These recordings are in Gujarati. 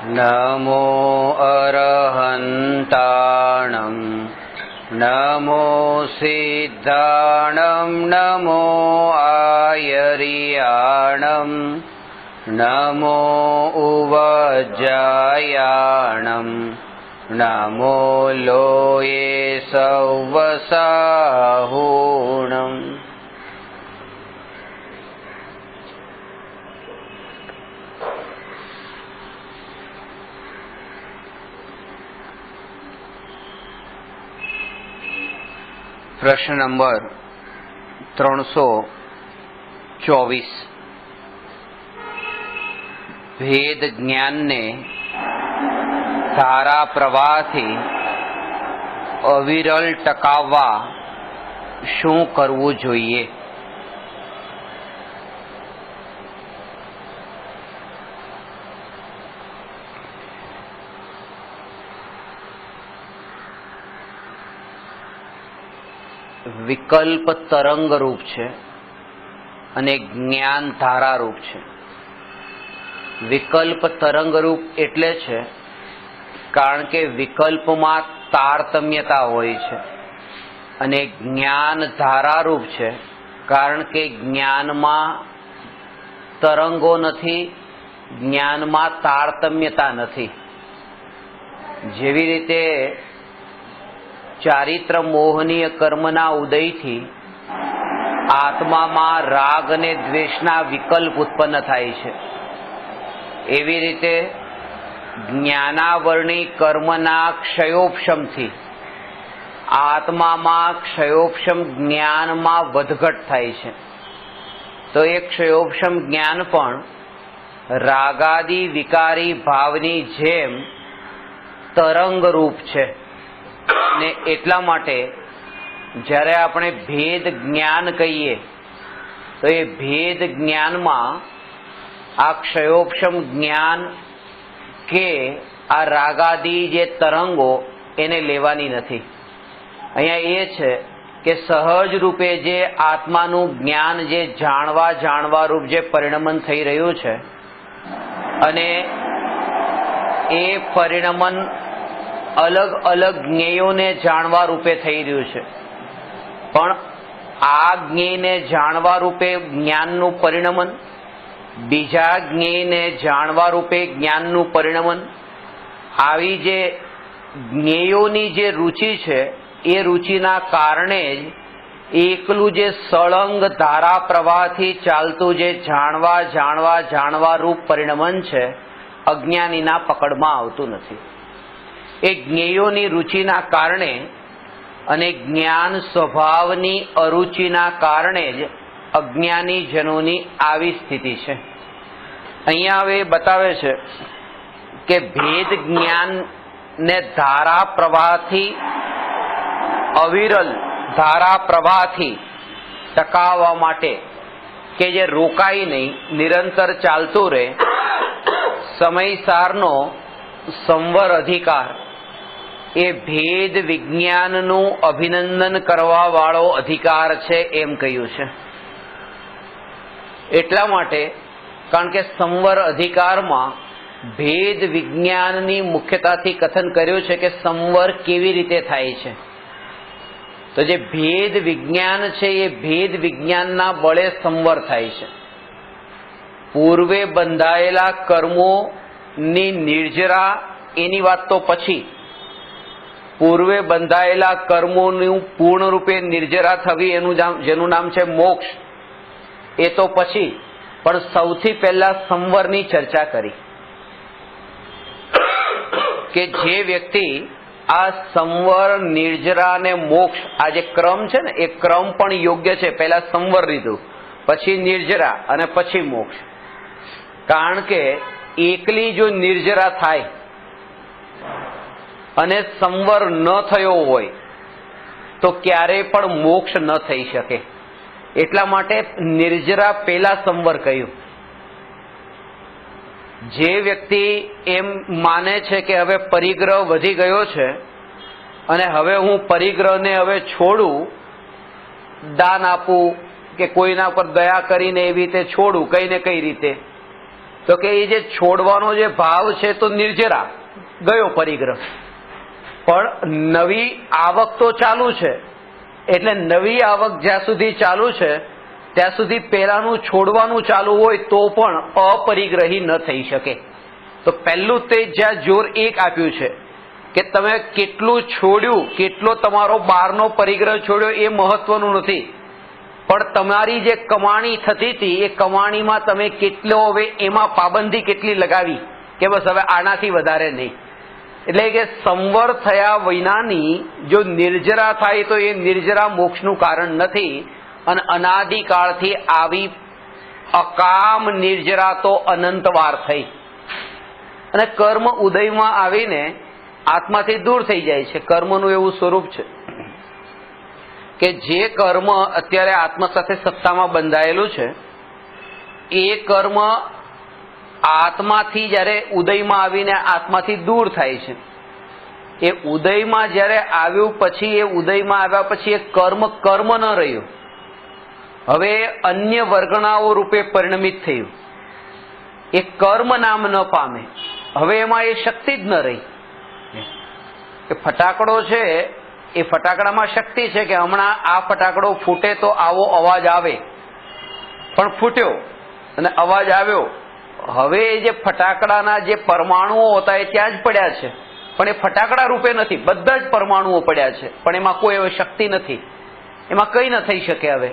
નમો અરહંતાણં નમો સિદ્ધાણં નમો આયર્યાણં નમો ઉવજ્જાયાણં નમો લોયે સવ્વસાહૂણં. પ્રશ્ન નંબર 324. ભેદ જ્ઞાનને ધારા પ્રવાહથી અવિરલ ટકાવવા શું કરવું જોઈએ? વિકલ્પ તરંગ રૂપ છે અને જ્ઞાન ધારા રૂપ છે. વિકલ્પ તરંગ રૂપ એટલે છે કારણ કે વિકલ્પમાં તારતમ્યતા હોય છે, અને જ્ઞાન ધારા રૂપ છે કારણ કે જ્ઞાનમાં તરંગો નથી, જ્ઞાનમાં તારતમ્યતા નથી. જેવી રીતે ચારિત્ર મોહનીય કર્મના ઉદયથી આત્મામાં રાગ અને દ્વેષના વિકલ્પ ઉત્પન્ન થાય છે, એવી રીતે જ્ઞાનાવરણી કર્મના ક્ષયોપશમથી આત્મામાં ક્ષયોપશમ જ્ઞાનમાં વધઘટ થાય છે. તો એ ક્ષયોપશમ જ્ઞાન પણ રાગાદી વિકારી ભાવની જેમ તરંગ રૂપ છે. ને એટલા માટે જ્યારે આપણે ભેદ જ્ઞાન કહીએ તો એ ભેદ જ્ઞાનમાં આ ક્ષયોપશમ જ્ઞાન કે આ રાગાદી જે તરંગો એને લેવાની નથી. અહીંયા એ છે કે સહજ રૂપે જે આત્માનું જ્ઞાન જે જાણવા રૂપ જે પરિણમન થઈ રહ્યું છે, અને એ પરિણમન અલગ અલગ જ્ઞેયોને જાણવા રૂપે થઈ રહ્યું છે, પણ આ જ્ઞેયને જાણવા રૂપે જ્ઞાનનું પરિણમન, બીજા જ્ઞેયને જાણવા રૂપે જ્ઞાનનું પરિણમન, આવી જે જ્ઞેયોની જે રુચિ છે એ રુચિના કારણે જ એકલું જે સળંગ ધારા પ્રવાહથી ચાલતું જે જાણવા રૂપ પરિણમન છે અજ્ઞાનીના પકડમાં આવતું નથી. એ જ્ઞેયોની રુચિના કારણે અને જ્ઞાન સ્વભાવની અરુચિના કારણે જ અજ્ઞાની જનોની આવી સ્થિતિ છે. અહીંયા હવે બતાવે છે કે ભેદ જ્ઞાનને ધારા પ્રવાહથી અવિરલ ધારા પ્રવાહથી ટકાવવા માટે કે જે રોકાય નહીં, નિરંતર ચાલતું રહે, સમયસારનો સંવર અધિકાર એ ભેદ વિજ્ઞાનનું અભિનંદન કરવા વાળો અધિકાર છે એમ કહ્યું છે. એટલા માટે કારણ કે સંવર અધિકારમાં ભેદ વિજ્ઞાનની મુખ્યતાથી કથન કર્યું છે કે સંવર કેવી રીતે થાય છે. તો જે ભેદ વિજ્ઞાન છે એ ભેદ વિજ્ઞાનના બળે સંવર થાય છે. પૂર્વે બંધાયેલા કર્મોની નિર્જરા એની વાત તો પછી, પૂર્વે બંધાયેલા કર્મોનું પૂર્ણ રૂપે નિર્જરા થવી એનું જેનું નામ છે મોક્ષ, એ તો પછી, પણ સૌથી પહેલા સંવરની ચર્ચા કરી કે જે વ્યક્તિ આ સંવર, નિર્જરા અને મોક્ષ, આ જે ક્રમ છે ને એ ક્રમ પણ યોગ્ય છે. પહેલા સંવર લીધું, પછી નિર્જરા અને પછી મોક્ષ. કારણ કે એકલી જો નિર્જરા થાય અને સંવર ન થયો હોય તો ક્યારેય પણ મોક્ષ ન થઈ શકે. એટલા માટે નિર્જરા પહેલા સંવર કહ્યું. જે વ્યક્તિ એમ માને છે કે હવે પરિગ્રહ વધી ગયો છે અને હવે હું પરિગ્રહને હવે છોડું, દાન આપું કે કોઈના પર દયા કરીને એવી રીતે છોડું કઈ ને કઈ રીતે, તો કે એ જે છોડવાનો જે ભાવ છે તો નિર્જરા ગયો પરિગ્રહ, પણ નવી આવક તો ચાલુ છે. એટલે નવી આવક જ્યાં સુધી ચાલુ છે ત્યાં સુધી પહેલાનું છોડવાનું ચાલુ હોય તો પણ અપરિગ્રહી ન થઈ શકે. તો પહેલું તે જ્યાં જોર એક આપ્યું છે કે તમે કેટલું છોડ્યું, કેટલો તમારો બહારનો પરિગ્રહ છોડ્યો એ મહત્વનું નથી, પણ તમારી જે કમાણી થતી હતી એ કમાણીમાં તમે કેટલો હવે એમાં પાબંદી કેટલી લગાવી કે બસ હવે આનાથી વધારે નહીં. એટલે કે સંવર થયા વિનાની જો નિર્જરા થાય તો એ નિર્જરા મોક્ષનું કારણ નથી. અને અનાદિકાળથી આવી અકામ નિર્જરા તો અનંતવાર થઈ અને કર્મ ઉદયમાં આવીને આત્માથી દૂર થઈ જાય છે. કર્મનું એવું સ્વરૂપ છે કે જે કર્મ અત્યારે આત્મા સાથે સત્તામાં બંધાયેલું છે એ કર્મ આત્માથી જ્યારે ઉદયમાં આવીને આત્માથી દૂર થાય છે. એ ઉદયમાં જ્યારે આવ્યું પછી એ ઉદયમાં આવ્યા પછી એ કર્મ કર્મ ન રહ્યું, હવે અન્ય વર્ગણાઓ રૂપે પરિણમિત થયું. એ કર્મ નામ ન પામે, હવે એમાં એ શક્તિ જ ન રહી. એ ફટાકડો છે, એ ફટાકડામાં શક્તિ છે કે હમણાં આ ફટાકડો ફૂટે તો આવો અવાજ આવે, પણ ફૂટ્યો અને અવાજ આવ્યો. હવે એ જે ફટાકડાના જે પરમાણુઓ હતા એ ત્યાં જ પડ્યા છે, પણ એ ફટાકડા રૂપે નથી, બધા જ પરમાણુઓ પડ્યા છે, પણ એમાં કોઈ હવે શક્તિ નથી, એમાં કંઈ ન થઈ શકે. હવે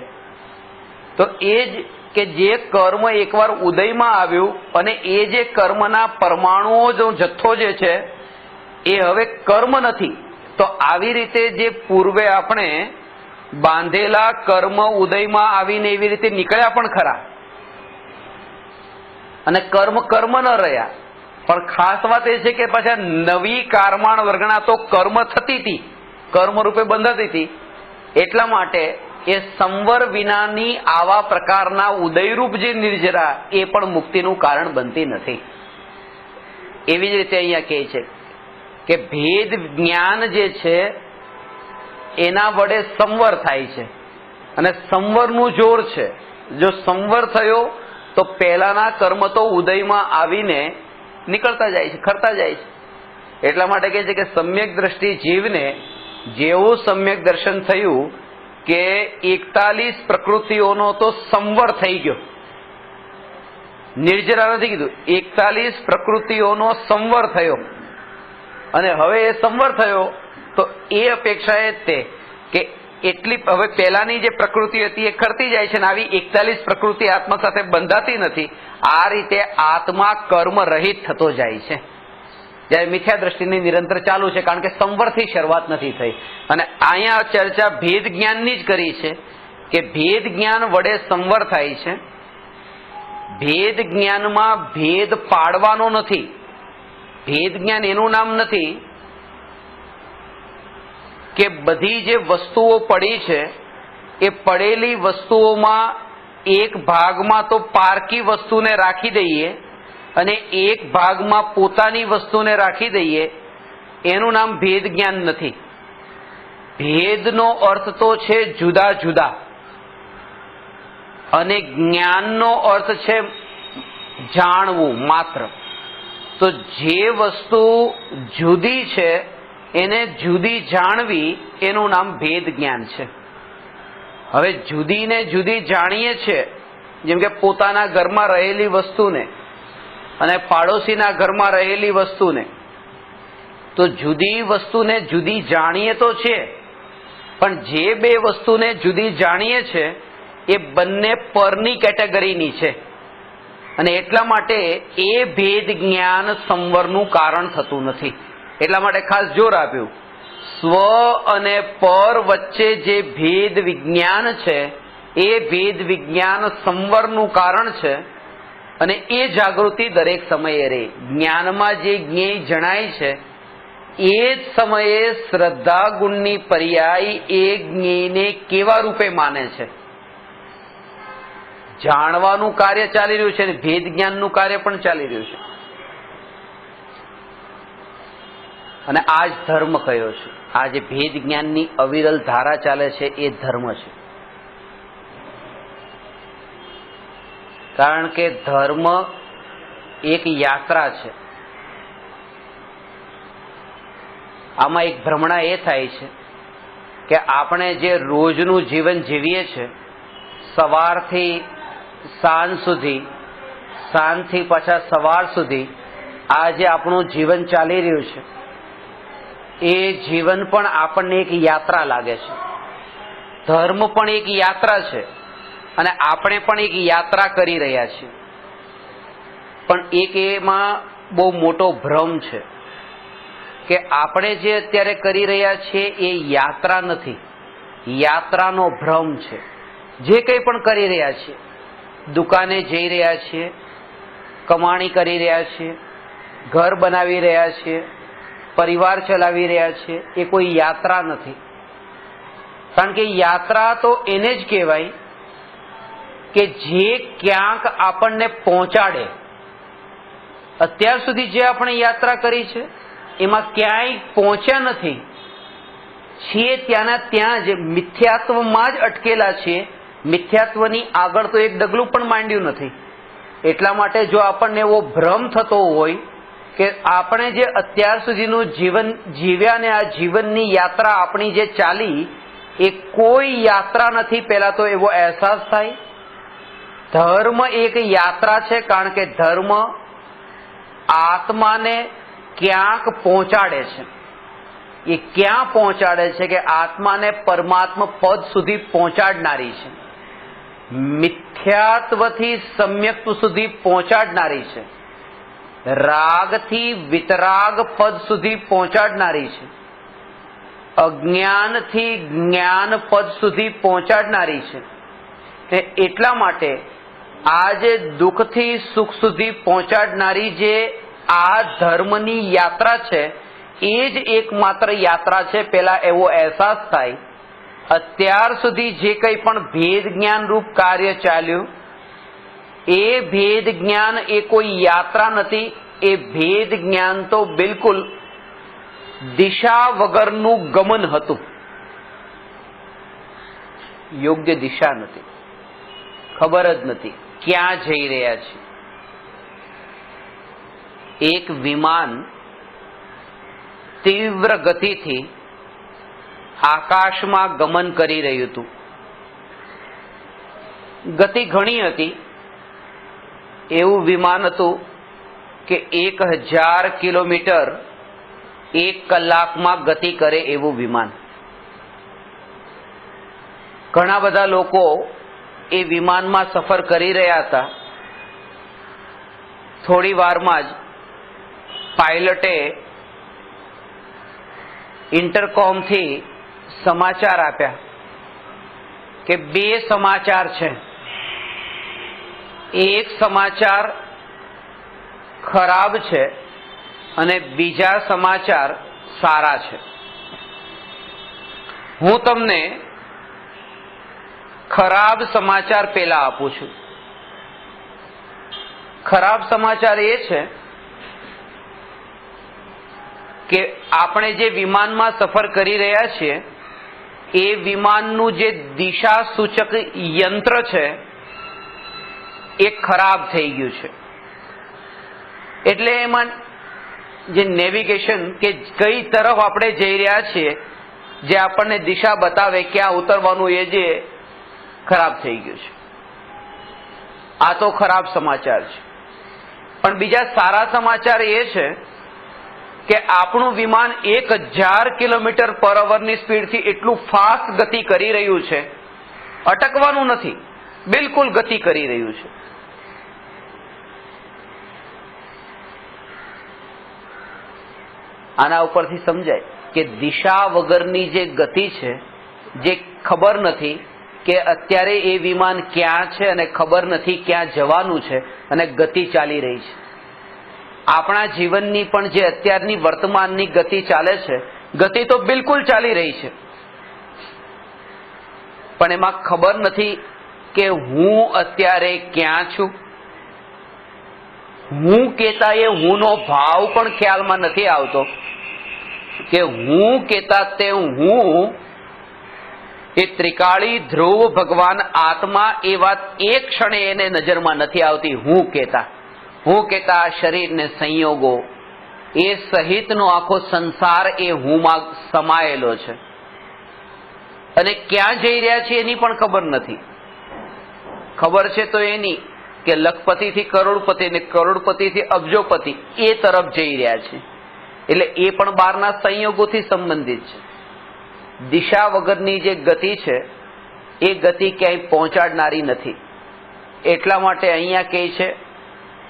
તો એ જ કે જે કર્મ એકવાર ઉદયમાં આવ્યું અને એ જે કર્મના પરમાણુઓનો જથ્થો જે છે એ હવે કર્મ નથી. તો આવી રીતે જે પૂર્વે આપણે બાંધેલા કર્મ ઉદયમાં આવીને એવી રીતે નીકળ્યા પણ ખરા અને કર્મ કર્મ ન રહ્યા. પણ ખાસ વાત એ છે કે પાછા નવી કારમાણ વર્ગણા તો કર્મ થતી હતી, કર્મ રૂપે બંધાતી હતી. એટલા માટે એ સંવર વિનાની આવા પ્રકારના ઉદયરૂપ જે નિર્જરા એ પણ મુક્તિનું કારણ બનતી નથી. એવી જ રીતે અહીંયા કહે છે કે ભેદ જ્ઞાન જે છે એના વડે સંવર થાય છે અને સંવરનું જોર છે. જો સંવર થયો તો પહેલાના કર્મ તો ઉદયમાં આવીને નીકળતા જાય છે, ખરતા જાય છે. એટલા માટે કહે છે કે સમ્યક દ્રષ્ટિ જીવને જેવું સમ્યક દર્શન થયું કે 41 પ્રકૃતિઓનો તો સંવર થઈ ગયો, નિર્જરા નથી કીધું, 41 પ્રકૃતિઓનો સંવર થયો. અને હવે એ સંવર થયો તો એ અપેક્ષા એ તે કે એટલી હવે પહેલાની જે પ્રકૃતિ હતી એ ખરતી જાય છે અને આવી 41 પ્રકૃતિ આત્મા સાથે બંધાતી નથી. આ રીતે આત્મા કર્મ રહિત થતો જાય છે. જ્યારે મિથ્યા દ્રષ્ટિની નિરંતર ચાલુ છે, કારણ કે સંવરથી શરૂઆત નથી થઈ. અને અહીંયા ચર્ચા ભેદ જ્ઞાનની જ કરી છે કે ભેદ જ્ઞાન વડે સંવર થાય છે. ભેદ જ્ઞાનમાં ભેદ પાડવાનો નથી. ભેદ જ્ઞાન એનું નામ નથી કે બધી જે વસ્તુઓ પડી છે એ પડેલી વસ્તુઓમાં એક ભાગમાં તો પારકી વસ્તુને રાખી દઈએ અને એક ભાગમાં પોતાની વસ્તુને રાખી દઈએ, એનું નામ ભેદ જ્ઞાન નથી. ભેદનો અર્થ તો છે જુદા જુદા અને જ્ઞાનનો અર્થ છે જાણવું માત્ર. તો જે વસ્તુ જુદી છે એને જુદી જાણવી એનું નામ ભેદ જ્ઞાન છે. હવે જુદીને જુદી જાણીએ છીએ, જેમ કે પોતાના ઘરમાં રહેલી વસ્તુને અને પાડોશીના ઘરમાં રહેલી વસ્તુને, તો જુદી વસ્તુને જુદી જાણીએ તો છે, પણ જે બે વસ્તુને જુદી જાણીએ છે એ બંને પરની કેટેગરીની છે અને એટલા માટે એ ભેદ જ્ઞાન સંવરનું કારણ થતું નથી. એટલા માટે ખાસ જોર આપ્યું, સ્વ અને પર વચ્ચે જે ભેદ વિજ્ઞાન છે એ ભેદ વિજ્ઞાન સંવરનું કારણ છે અને એ જાગૃતિ દરેક સમયે રહે. જ્ઞાનમાં જે જ્ઞેય જણાય છે એ જ સમયે શ્રદ્ધા ગુણની પર્યાય એ જ્ઞેયને કેવા રૂપે માને છે. જાણવાનું કાર્ય ચાલી રહ્યું છે અને ભેદ જ્ઞાનનું કાર્ય પણ ચાલી રહ્યું છે. અને આ જ ધર્મ કયો છે. આ જે ભેદ જ્ઞાનની અવિરલ ધારા ચાલે છે એ ધર્મ છે. કારણ કે ધર્મ એક યાત્રા છે. આમાં એક ભ્રમણા એ થાય છે કે આપણે જે રોજનું જીવન જીવીએ છીએ, સવારથી સાંજ સુધી, સાંજથી પાછા સવાર સુધી આ જે આપણું જીવન ચાલી રહ્યું છે, એ જીવન પણ આપણને એક યાત્રા લાગે છે. ધર્મ પણ એક યાત્રા છે અને આપણે પણ એક યાત્રા કરી રહ્યા છીએ. પણ એક એમાં બહુ મોટો ભ્રમ છે કે આપણે જે અત્યારે કરી રહ્યા છીએ એ યાત્રા નથી, યાત્રાનો ભ્રમ છે. જે કંઈ પણ કરી રહ્યા છીએ, દુકાને જઈ રહ્યા છીએ, કમાણી કરી રહ્યા છીએ, ઘર બનાવી રહ્યા છીએ, પરિવાર ચલાવી રહ્યા છીએ, એ કોઈ યાત્રા નથી. કારણ કે યાત્રા તો એને જ કહેવાય કે જે ક્યાંક આપણને પહોંચાડે. અત્યાર સુધી જે આપણે યાત્રા કરી છે એમાં ક્યાંય પહોંચ્યા નથી, છીએ ત્યાંના ત્યાં જ મિથ્યાત્વમાં જ અટકેલા છીએ. મિથ્યાત્વની આગળ તો એક ડગલું પણ માંડ્યું નથી. એટલા માટે જો આપણને એવો ભ્રમ થતો હોય કે આપણે જે અત્યાર સુધીનું જીવન જીવ્યા ને આ જીવનની યાત્રા આપણી જે ચાલી એ કોઈ યાત્રા નથી, પહેલા તો એવો અહેસાસ થાય. ધર્મ એક યાત્રા છે, કારણ કે ધર્મ આત્માને ક્યાંક પહોંચાડે છે. એ ક્યાં પહોંચાડે છે કે આત્માને પરમાત્મા પદ સુધી પહોંચાડનારી છે, મિથ્યાત્વથી સમ્યક્ત્વ સુધી પહોંચાડનારી છે, રાગથી વિતરાગ પદ સુધી પહોંચાડનારી છે, અજ્ઞાનથી જ્ઞાન પદ સુધી પહોંચાડનારી છે. એટલા માટે આ જે દુઃખથી સુખ સુધી પહોંચાડનારી જે આ ધર્મની યાત્રા છે એ જ એકમાત્ર યાત્રા છે. પેલા એવો અહેસાસ થાય. અત્યાર સુધી જે કંઈ પણ ભેદ જ્ઞાન રૂપ કાર્ય ચાલ્યું એ ભેદ જ્ઞાન એ કોઈ યાત્રા નથી. એ ભેદ જ્ઞાન તો બિલકુલ દિશા વગરનું ગમન હતું. યોગ્ય દિશા નથી, ખબર જ નથી ક્યાં જઈ રહ્યા છે. એક વિમાન તીવ્ર ગતિથી આકાશમાં ગમન કરી રહ્યું હતું. ગતિ ઘણી હતી. એવું વિમાન હતું કે 1000 કિલોમીટર 1 કલાકમાં ગતિ કરે એવું વિમાન. ઘણા બધા લોકો એ વિમાનમાં સફર કરી રહ્યા હતા. થોડી વારમાં જ પાયલટે ઇન્ટરકોમથી સમાચાર આપ્યા કે 2 સમાચાર છે. એક સમાચાર ખરાબ છે અને બીજા સમાચાર સારા છે. હું તમને ખરાબ સમાચાર પહેલા આપું છું. ખરાબ સમાચાર એ છે કે આપણે જે વિમાનમાં સફર કરી રહ્યા છીએ એ વિમાનનું જે દિશા સૂચક યંત્ર છે એ ખરાબ થઈ ગયું છે. એટલે એમાં જે નેવિગેશન કે કઈ તરફ આપણે જઈ રહ્યા છીએ, જે આપણને દિશા બતાવે ક્યાં ઉતરવાનું, એ જે ખરાબ થઈ ગયું છે. આ તો ખરાબ સમાચાર છે. પણ બીજા સારા સમાચાર એ છે કે આપણું વિમાન 1000 કિલોમીટર પર અવરની સ્પીડથી એટલું ફાસ્ટ ગતિ કરી રહ્યું છે, અટકવાનું નથી, બિલકુલ ગતિ કરી રહ્યું છે. આના ઉપરથી સમજાય કે દિશા વગરની જે ગતિ છે, જે ખબર નથી કે અત્યારે એ વિમાન ક્યાં છે અને ખબર નથી ક્યાં જવાનું છે અને ગતિ ચાલી રહી છે. આપણા જીવનની પણ જે અત્યારની વર્તમાનની ગતિ ચાલે છે, ગતિ તો બિલકુલ ચાલી રહી છે, પણ એમાં ખબર નથી કે હું અત્યારે ક્યાં છું. હું કહેતા એ હુંનો ભાવ પણ ખ્યાલમાં નથી આવતો કે હું કહેતા તે હું એ ત્રિકાળી ધ્રુવ ભગવાન આત્મા, એ વાત એક ક્ષણે એને નજરમાં નથી આવતી. હું કહેતા હું કહેતા આ શરીરને સંયોગો એ સહિતનો આખો સંસાર એ હુંમાં સમાયેલો છે અને ક્યાં જઈ રહ્યા છે એની પણ ખબર નથી. ખબર છે તો એની કે લખપતિથી કરોડપતિ ને કરોડપતિથી અબજોપતિ એ તરફ જઈ રહ્યા છે, એટલે એ પણ બહારના સંયોગોથી સંબંધિત છે. દિશા વગરની જે ગતિ છે એ ગતિ ક્યાંય પહોંચાડનારી નથી. એટલા માટે અહીંયા કહે છે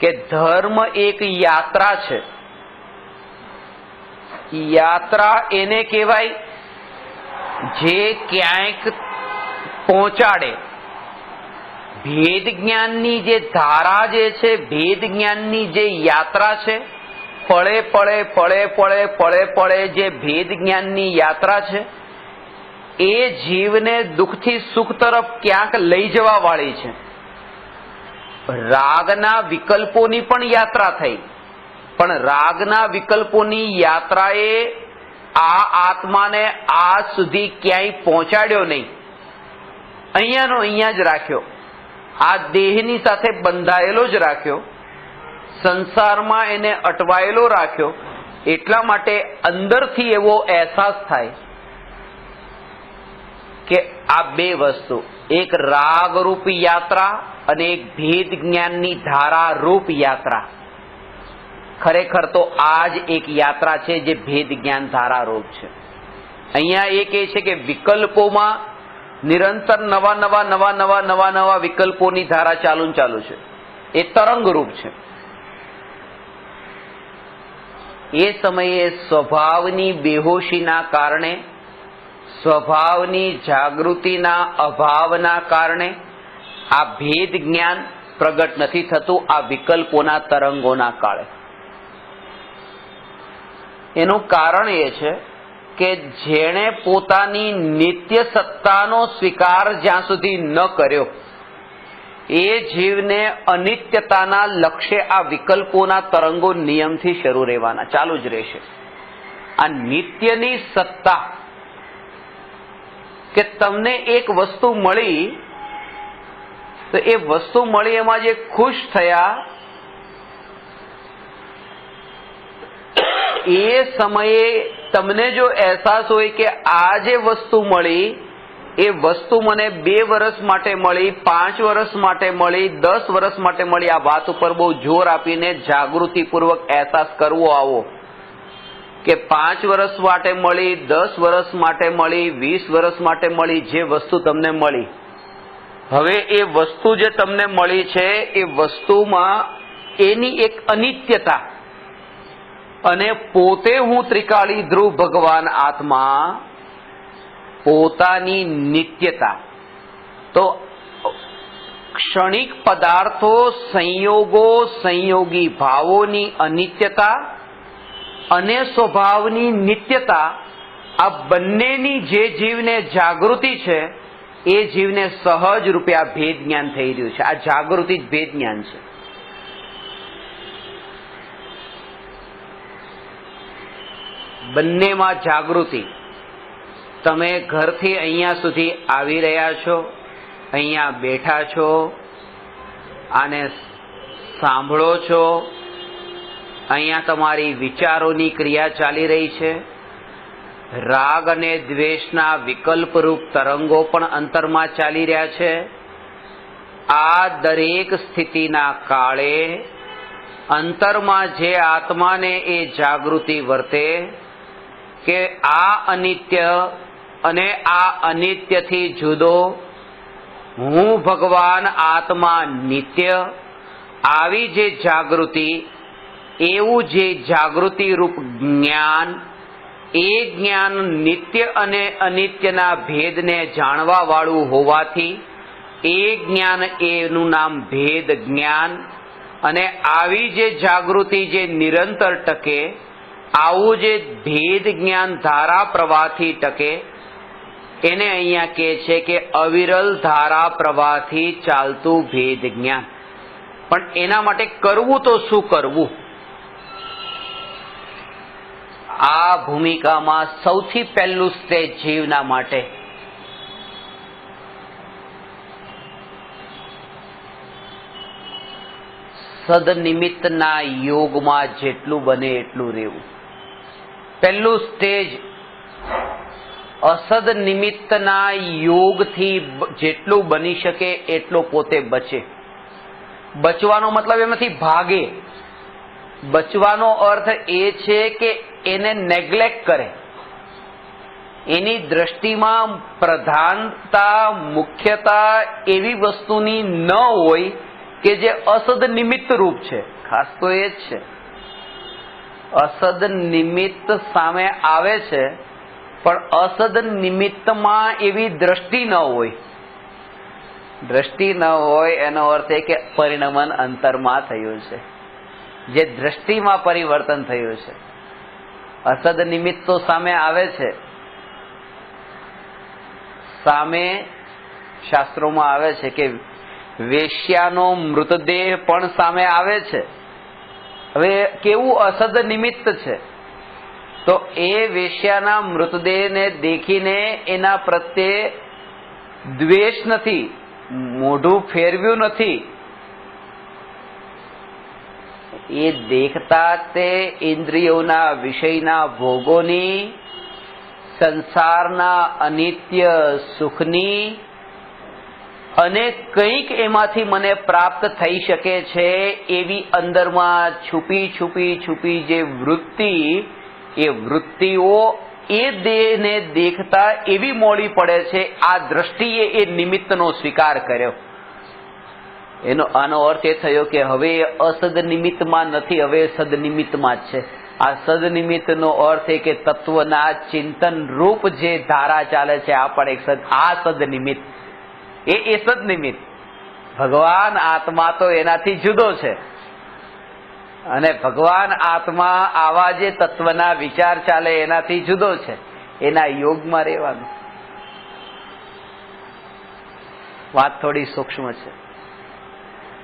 કે ધર્મ એક યાત્રા છે. યાત્રા એને કહેવાય જે ક્યાંક પહોંચાડે. ભેદ જ્ઞાનની જે ધારા જે છે, ભેદ જ્ઞાનની જે યાત્રા છે, પળે પળે પળે પળે પળે પળે જે ભેદ જ્ઞાનની યાત્રા છે એ જીવને દુઃખથી સુખ તરફ ક્યાંક લઈ જવા વાળી છે. રાગના વિકલ્પોની પણ યાત્રા થઈ, પણ રાગના વિકલ્પોની યાત્રાએ આ આત્માને આજ સુધી ક્યાંય પહોંચાડ્યો નહીં. અહીંયાનો અહીંયા જ રાખ્યો, આ દેહની સાથે બંધાયેલો જ રાખ્યો, સંસારમાં એને અટવાયેલો રાખ્યો. એટલા માટે અંદરથી એવો અહેસાસ થાય કે આ બે વસ્તુ, એક રાગરૂપ યાત્રા અને એક ભેદ જ્ઞાનની ધારા રૂપ યાત્રા, ખરેખર તો આ જ એક યાત્રા છે જે ભેદ જ્ઞાન ધારા રૂપ છે. અહીંયા એ કહે છે કે વિકલ્પોમાં નિરંતર નવા નવા નવા નવા નવા નવા વિકલ્પોની ધારા ચાલુ છે. એ તરંગ રૂપ છે. એ સમયે સ્વભાવની બેહોશીના કારણે, સ્વભાવની જાગૃતિના અભાવના કારણે આ ભેદ જ્ઞાન પ્રગટ નથી થતું, આ વિકલ્પોના તરંગોના કાળે. એનું કારણ એ છે કે જેણે પોતાની નિત્ય સત્તાનો સ્વીકાર જ્યાં સુધી ન કર્યો એ જીવને અનિત્યતાના લક્ષ્ય આ વિકલ્પોના તરંગો નિયમથી શરૂ રહેવાના, ચાલુ જ રહેશે. આ નિત્યની સત્તા કે તમને એક વસ્તુ મળી તો એ વસ્તુ મળી એમાં જે ખુશ થયા એ સમયે તમને જો અહેસાસ હોય કે આ જે વસ્તુ મળી એ વસ્તુ મને 2 વર્ષ માટે મળી, 5 વર્ષ માટે મળી, 10 વર્ષ માટે મળી, આ વાત ઉપર બહુ જોર આપીને જાગૃતિપૂર્વક અહેસાસ કરવો આવો કે 5 વર્ષ માટે મળી, 10 વર્ષ માટે મળી, 20 વર્ષ માટે મળી, જે વસ્તુ તમને મળી, હવે એ વસ્તુ જે તમને મળી છે એ વસ્તુમાં એની એક અનિત્યતા અને પોતે હું ત્રિકાળી ધ્રુવ ભગવાન આત્મા પોતાની નિત્યતા. તો ક્ષણિક પદાર્થો, સંયોગો, સંયોગી ભાવોની અનિત્યતા અને સ્વભાવની નિત્યતા, આ બંનેની જે જીવને જાગૃતિ છે એ જીવને સહજ રૂપે આ ભેદ જ્ઞાન થઈ રહ્યું છે. આ જાગૃતિ જ ભેદ જ્ઞાન છે. બંનેમાં જાગૃતિ. તમે ઘરથી અહીંયા સુધી આવી રહ્યા છો, અહીંયા બેઠા છો, આને સાંભળો છો, અહીંયા તમારી વિચારોની ક્રિયા ચાલી રહી છે. રાગ અને દ્વેષના વિકલ્પરૂપ તરંગો પણ અંતરમાં ચાલી રહ્યા છે. આ દરેક સ્થિતિના કાળે અંતરમાં જે આત્માને એ જાગૃતિ વર્તે કે આ અનિત્ય અને આ અનિત્યથી જુદો, હું ભગવાન આત્મા નિત્ય, આવી જે જાગૃતિ, એવું જે જાગૃતિ રૂપ જ્ઞાન, એ જ્ઞાન નિત્ય અને અનિત્યના ભેદને જાણવા વાળું હોવાથી એ જ્ઞાન, એનું નામ ભેદ જ્ઞાન. અને આવી જે જાગૃતિ જે નિરંતર ટકે, આવું જે ભેદ જ્ઞાન ધારા પ્રવાહથી ટકે, એને અહીંયા કહે છે કે અવિરલ ધારા પ્રવાહથી ચાલતું ભેદ જ્ઞાન. પણ એના માટે કરવું તો શું કરવું? આ ભૂમિકામાં સૌથી પહેલું સ્ટેજ જીવના માટે સદનિમિત્તના યોગમાં જેટલું બને એટલું રહેવું. પહેલું સ્ટેજ અસદ નિમિત્તના યોગથી જેટલું બની શકે એટલો પોતે બચે. બચવાનો મતલબ એમ નથી ભાગે. બચવાનો અર્થ એ છે કે એને નેગ્લેક્ટ કરે, એની દ્રષ્ટિમાં પ્રધાનતા મુખ્યતા એવી વસ્તુની ન હોય કે જે અસદ નિમિત્ત રૂપ છે. ખાસ તો એ જ છે, અસદ નિમિત્ત સામે આવે છે પણ અસદ નિમિત્તમાં એવી દ્રષ્ટિ ન હોય. દ્રષ્ટિ ન હોય એનો અર્થ એ કે પરિણમન અંતરમાં થયું છે, જે દ્રષ્ટિમાં પરિવર્તન થયું છે. અસદ નિમિત્ત તો સામે આવે છે, સામે શાસ્ત્રોમાં આવે છે કે વેશ્યાનો મૃતદેહ પણ સામે આવે છે. હવે કેવું અસદ નિમિત્ત છે, તો એ વેશ્યાના મૃતદેહને દેખીને એના પ્રત્યે દ્વેષ નથી, મોઢું ફેરવ્યું નથી. એ દેખતા તે ઇન્દ્રિયોના વિષયના ભોગોની, સંસારના અનિત્ય સુખની અને કંઈક એમાંથી મને પ્રાપ્ત થઈ શકે છે એવી અંદરમાં છુપી જે વૃત્તિ, એ વૃત્તિઓ એ દેહને દેખતા એવી મોડી પડે છે. આ દ્રષ્ટિએ એ નિમિત્તનો સ્વીકાર કર્યો. આનો અર્થ એ થયો કે હવે અસદ નિમિત્તમાં નથી, હવે સદનિમિત્તમાં જ છે. આ સદનિમિત્તનો અર્થ એ કે તત્વના ચિંતન રૂપ જે ધારા ચાલે છે, આ પણ એક સદનિમિત્ત. એ સદનિમિત્ત. ભગવાન આત્મા તો એનાથી જુદો છે, અને ભગવાન આત્મા આવા જે તત્વના વિચાર ચાલે એનાથી જુદો છે. એના યોગમાં રહેવાનું. વાત થોડી સૂક્ષ્મ છે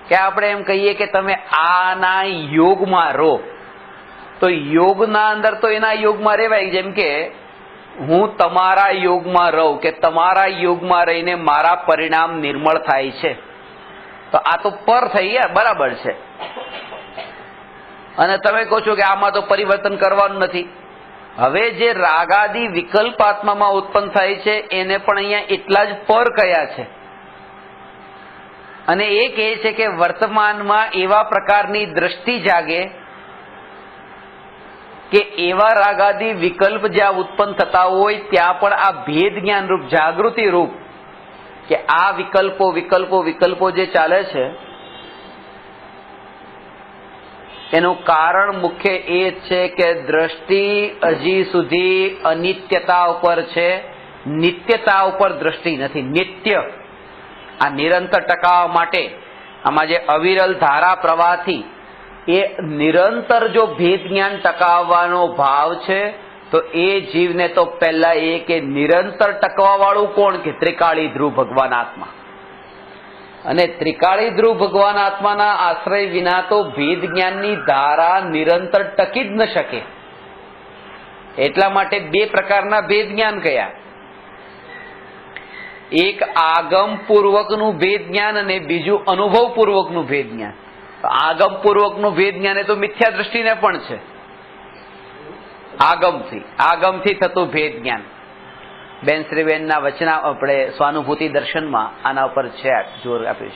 કે આપણે એમ કહીએ કે તમે આના યોગમાં રહો, તો યોગના અંદર તો એના યોગમાં રહેવાય. જેમ કે હું તમારા યોગમાં રહું, કે તમારા યોગમાં રહીને મારા પરિણામ નિર્મળ થાય છે, તો આ તો પર થઈ ગયા, બરાબર છે. અને તમે કહો છો કે આમાં તો પરિવર્તન કરવાનું નથી. હવે જે રાગાદી વિકલ્પ આત્મામાં ઉત્પન્ન થાય છે એને પણ અહીંયા એટલા જ પર કયા છે. અને એ કહે છે કે વર્તમાનમાં એવા પ્રકારની દ્રષ્ટિ જાગે કે એવા રાગાદી વિકલ્પ જ્યાં ઉત્પન્ન થતા હોય ત્યાં પણ આ ભેદ જ્ઞાન રૂપ, જાગૃતિ રૂપ, કે આ વિકલ્પો જે ચાલે છે એનું કારણ મુખ્ય એ છે કે દ્રષ્ટિ હજી સુધી અનિત્યતા ઉપર છે, નિત્યતા ઉપર દ્રષ્ટિ નથી. નિત્ય, આ નિરંતર ટકાવવા માટે આમાં જે અવિરલ ધારા પ્રવાહથી એ નિરંતર જો ભેદ જ્ઞાન ટકાવવાનો ભાવ છે, તો એ જીવને તો પહેલા એ કે નિરંતર ટકવા વાળું કોણ, કે ત્રિકાળી ધ્રુવ ભગવાન આત્મા. અને ત્રિકાળી ધ્રુવ ભગવાન આત્માના આશ્રય વિના તો ભેદ જ્ઞાનની ધારા નિરંતર ટકી જ ન શકે. એટલા માટે બે પ્રકારના ભેદ જ્ઞાન કયા, એક આગમ પૂર્વકનું ભેદ જ્ઞાન અને બીજું અનુભવ પૂર્વકનું ભેદ જ્ઞાન. આગમ પૂર્વકનું ભેદ જ્ઞાન એ તો મિથ્યા દ્રષ્ટિને પણ છે. આગમથી થતું ભેદ જ્ઞાન. બેન શ્રીબેનના વચના આપણે સ્વાનુભૂતિ દર્શનમાં આના ઉપર છે, જોર આપ્યું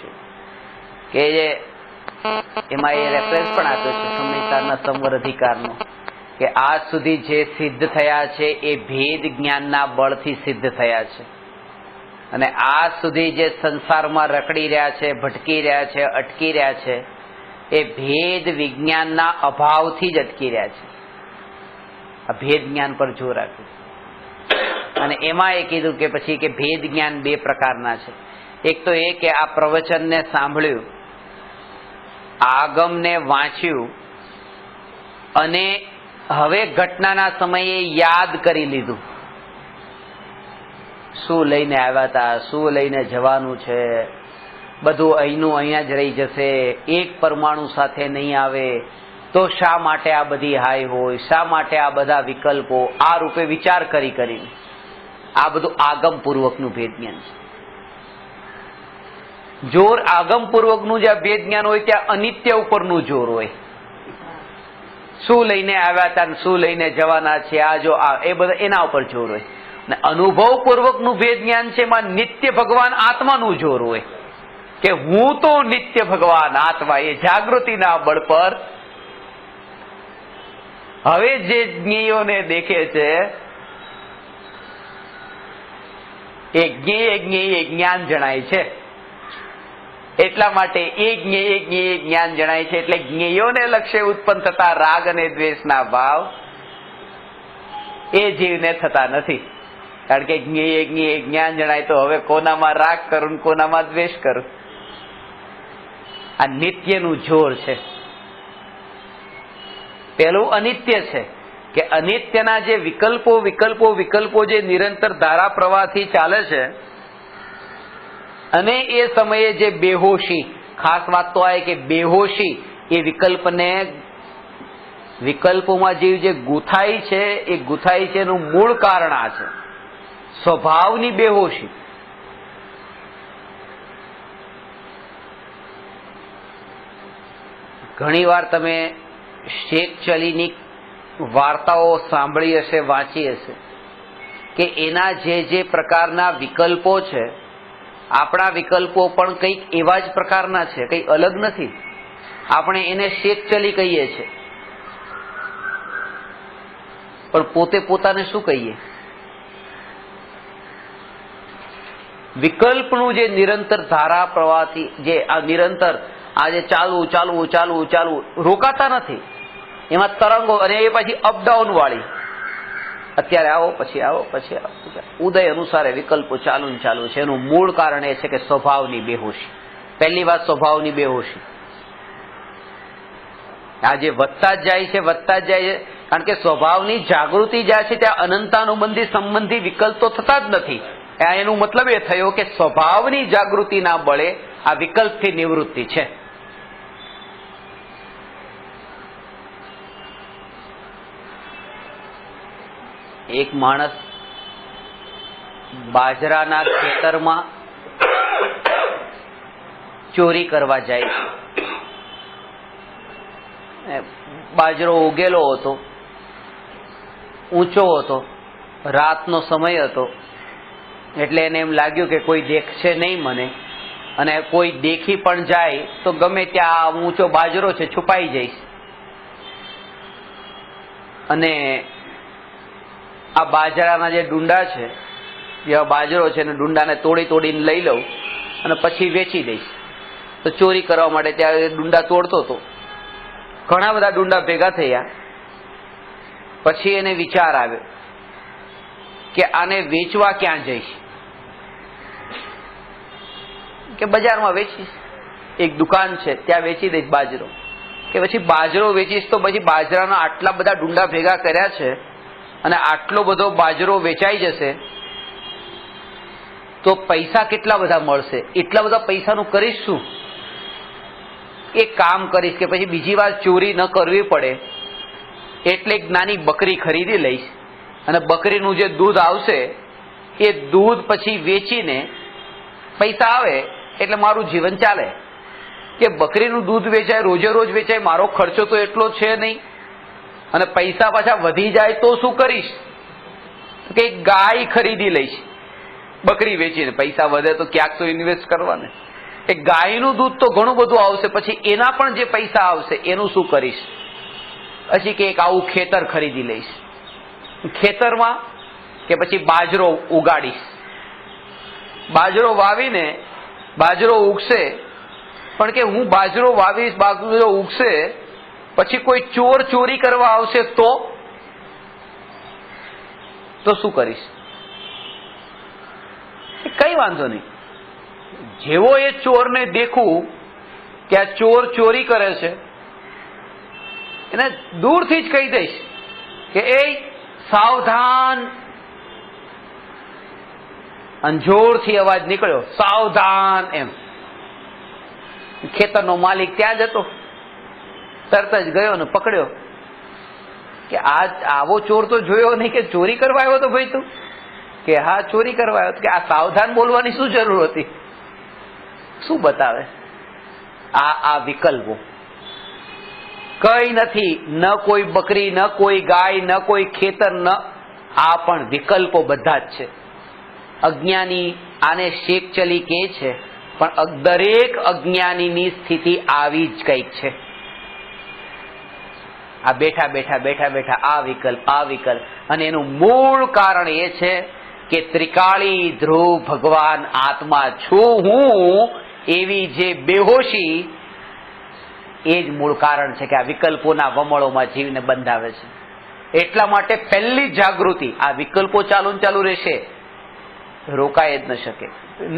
છે કે એમાં એ રેફરન્સ પણ આપ્યો છે સંહિતાના સંવર અધિકારનો, કે આજ સુધી જે સિદ્ધ થયા છે એ ભેદ જ્ઞાનના બળથી સિદ્ધ થયા છે. અને આજ સુધી જે સંસારમાં રખડી રહ્યા છે, ભટકી રહ્યા છે, અટકી રહ્યા છે, એ ભેદ વિજ્ઞાનના અભાવથી જ અટકી રહ્યા છે. આ ભેદ જ્ઞાન પર જોર આપ્યું. અને એમાં એ કીધું કે પછી કે ભેદ જ્ઞાન બે પ્રકારના છે. એક તો એ કે આ પ્રવચનને સાંભળ્યું, આગમને વાંચ્યું અને હવે ઘટનાના સમયે યાદ કરી લીધું, શું લઈને આવ્યા હતા, શું લઈને જવાનું છે, બધું અહીંનું અહીંયા જ રહી જશે, એક પરમાણુ સાથે નહીં આવે, તો શા માટે આ બધી હાય હોય, શા માટે આ બધા વિકલ્પો, આ રૂપે વિચાર કરીને આ બધું આગમ પૂર્વકનું ભેદ જ્ઞાન છે. જોર આગમપૂર્વકનું જ્યાં ભેદ જ્ઞાન હોય ત્યાં અનિત્ય ઉપરનું જોર હોય. શું લઈને આવ્યા હતા, શું લઈને જવાના છે, આ જો આ એ બધા એના ઉપર જોર હોય. ને અનુભવપૂર્વકનું ભેદ જ્ઞાન છે એમાં નિત્ય ભગવાન આત્માનું જોર હોય કે હું તો નિત્ય ભગવાન આત્મા, એ જાગૃતિના બળ પર હવે જે જ્ઞેયોને દેખે છે એ જ્ઞેય જ્ઞાન જણાય છે. એટલા માટે એ જ્ઞેય જ્ઞાન જણાય છે. એટલે જ્ઞેયોને લક્ષ્ય ઉત્પન્ન થતા રાગ અને દ્વેષના ભાવ એ જીવને થતા નથી. કારણ કે જ્ઞેય જ્ઞાન જણાય તો હવે કોનામાં રાગ કરું ને કોનામાં દ્વેષ કરું. આ નિત્યનું જોર છે. પેલું અનિત્ય છે કે અનિત્યના જે વિકલ્પો જે નિરંતર ધારા પ્રવાહથી ચાલે છે અને એ સમયે જે બેહોશી, ખાસ વાત તો આ કે બેહોશી એ વિકલ્પોમાં જીવ જે ગૂંથાય છે એ ગૂંથાય છે એનું મૂળ કારણ આ છે, સ્વભાવની બેહોશી. ઘણી વાર તમે શેખ ચલીની વાર્તાઓ સાંભળી હશે, વાંચી હશે કે એના જે પ્રકારના વિકલ્પો છે, આપણા વિકલ્પો પણ કંઈક એવા જ પ્રકારના છે, કંઈ અલગ નથી. આપણે એને શેખ ચલી કહીએ છીએ, પણ પોતે પોતાને શું કહીએ? વિકલ્પનું જે નિરંતર ધારા પ્રવાહથી જે આ નિરંતર આજે ચાલવું રોકાતા નથી. એમાં તરંગો, અને એ પછી અપડાઉન વાળી, અત્યારે આવો પછી આવો પછી આવો, ઉદય અનુસારે વિકલ્પો ચાલુ છે. એનું મૂળ કારણ એ છે કે સ્વભાવની બેહોશી. પહેલી વાત સ્વભાવની બેહોશી. આજે વધતા જ જાય છે. કારણ કે સ્વભાવની જાગૃતિ જ્યાં છે ત્યાં સંબંધી વિકલ્પ તો થતા જ નથી. એનું મતલબ એ થયો કે સ્વભાવની જાગૃતિના બળે આ વિકલ્પથી નિવૃત્તિ છે. એક માણસ બાજરાના ખેતરમાં ચોરી કરવા જાય છે. બાજરો ઉગેલો હતો, ઊંચો હતો, રાતનો સમય હતો, એટલે એને એમ લાગ્યું કે કોઈ દેખશે નહીં મને, અને કોઈ દેખી પણ જાય તો ગમે ત્યાં ઊંચો બાજરો છે છુપાઈ જઈશ. અને આ બાજરાના જે ડુંડા છે, જે બાજરો છે એને ડુંડાને તોડીને લઈ લઉં અને પછી વેચી દઈશ. તો ચોરી કરવા માટે ત્યાં ડુંડા તોડતો હતો. ઘણા બધા ડુંડા ભેગા થયા. પછી એને વિચાર આવ્યો કે આને વેચવા ક્યાં જઈશ? કે બજારમાં વેચીશ, એક દુકાન છે ત્યાં વેચી દઈશ બાજરો. કે પછી બાજરો વેચીશ તો પછી બાજરાના આટલા બધા ડુંડા ભેગા કર્યા છે અને આટલો બધો બાજરો વેચાઈ જશે તો પૈસા કેટલા બધા મળશે? એટલા બધા પૈસાનું કરીશ શું? એક કામ કરીશ કે પછી બીજી વાર ચોરી ન કરવી પડે એટલે એક નાની બકરી ખરીદી લઈશ અને બકરીનું જે દૂધ આવશે એ દૂધ પછી વેચીને પૈસા આવે એટલે મારું જીવન ચાલે. કે બકરીનું દૂધ વેચાય, રોજે રોજ વેચાય, મારો ખર્ચો તો એટલો છે નહીં, અને પૈસા પાછા વધી જાય તો શું કરીશ? કે ગાય ખરીદી લઈશ. બકરી વેચીને પૈસા વધે તો ક્યાંક તો ઇન્વેસ્ટ કરવાને. એ ગાયનું દૂધ તો ઘણું બધું આવશે, પછી એના પણ જે પૈસા આવશે એનું શું કરીશ? પછી કે એક આવું ખેતર ખરીદી લઈશ. ખેતરમાં કે પછી બાજરો ઉગાડીશ. બાજરો વાવીને બાજરો ઉગશે, પણ કે હું બાજરો વાવીશ, બાજરો ઉગશે, પછી કોઈ ચોર ચોરી કરવા આવશે તો શું કરીશ? કઈ વાંધો નહીં. જેવો એ ચોરને દેખું કે આ ચોર ચોરી કરે છે, એને દૂરથી જ કહી દઈશ કે એ સાવધાન. અને જોરથી અવાજ નીકળ્યો, સાવધાન એમ. ખેતરનો માલિક ત્યાં જ હતો, તરત જ ગયો ને પકડ્યો. કે આવો ચોર તો જોયો નહીં કે ચોરી કરવા આવ્યો તો ભાઈ તું? કે હા ચોરી કરવા આવ્યો. કે આ સાવધાન બોલવાની શું જરૂર હતી? શું બતાવે? આ વિકલ્પો કઈ નથી, ન કોઈ બકરી, ન કોઈ ગાય, ન કોઈ ખેતર, ન આ પણ વિકલ્પો બધા જ છે. અજ્ઞાની આને શેકચલી કહે છે, પણ દરેક અજ્ઞાનીની સ્થિતિ આવી જ કંઈક છે. આ બેઠા બેઠા બેઠા બેઠા આ વિકલ્પ, અને એનું મૂળ કારણ એ છે કે ત્રિકાળી ધ્રુવ ભગવાન આત્મા છું હું, એવી જે બેહોશી, એ જ મૂળ કારણ છે કે આ વિકલ્પોના વમળોમાં જીવને બંધાવે છે. એટલા માટે પહેલી જાગૃતિ, આ વિકલ્પો ચાલુ ને ચાલુ રહેશે, રોકાય જ ન શકે,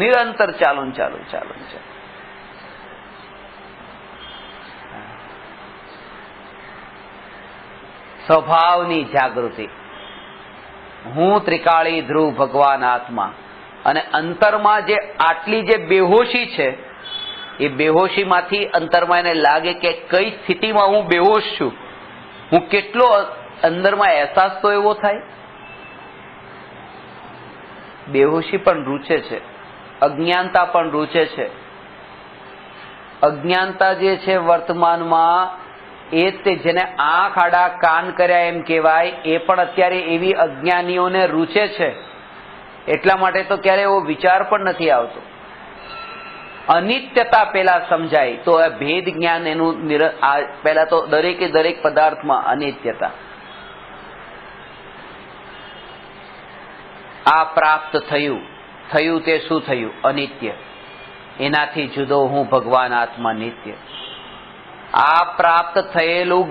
નિરંતર ચાલુ ને ચાલુ ચાલુ છે. સ્વભાવની જાગૃતિ, હું ત્રિકાળી ધ્રુવ ભગવાન આત્મા, અને અંતરમાં જે આટલી જે બેહોશી છે, એ બેહોશીમાંથી અંતરમાં એને લાગે કે કઈ સ્થિતિમાં હું બેહોશ છું, હું કેટલો અંદરમાં અહેસાસ તો એવો થાય. બેહોશી પણ રૂચે છે, અજ્ઞાનતા પણ રૂચે છે. અજ્ઞાનતા જે છે વર્તમાનમાં, એ તે જેને આંખ આડા કાન કર્યા એમ કહેવાય, એ પણ અત્યારે એવી અજ્ઞાનીઓને રૂચે છે. એટલા માટે તો ક્યારે એવો વિચાર પણ નથી આવતો. અનિત્યતા પેલા સમજાય તો આ ભેદ જ્ઞાન એનું પેલા તો દરેકે દરેક પદાર્થમાં અનિત્યતા. આ પ્રાપ્ત થયું તે શું થયું? અનિત્ય. એનાથી જુદો હું ભગવાન આત્મા નિત્ય. આ પ્રાપ્ત થયેલું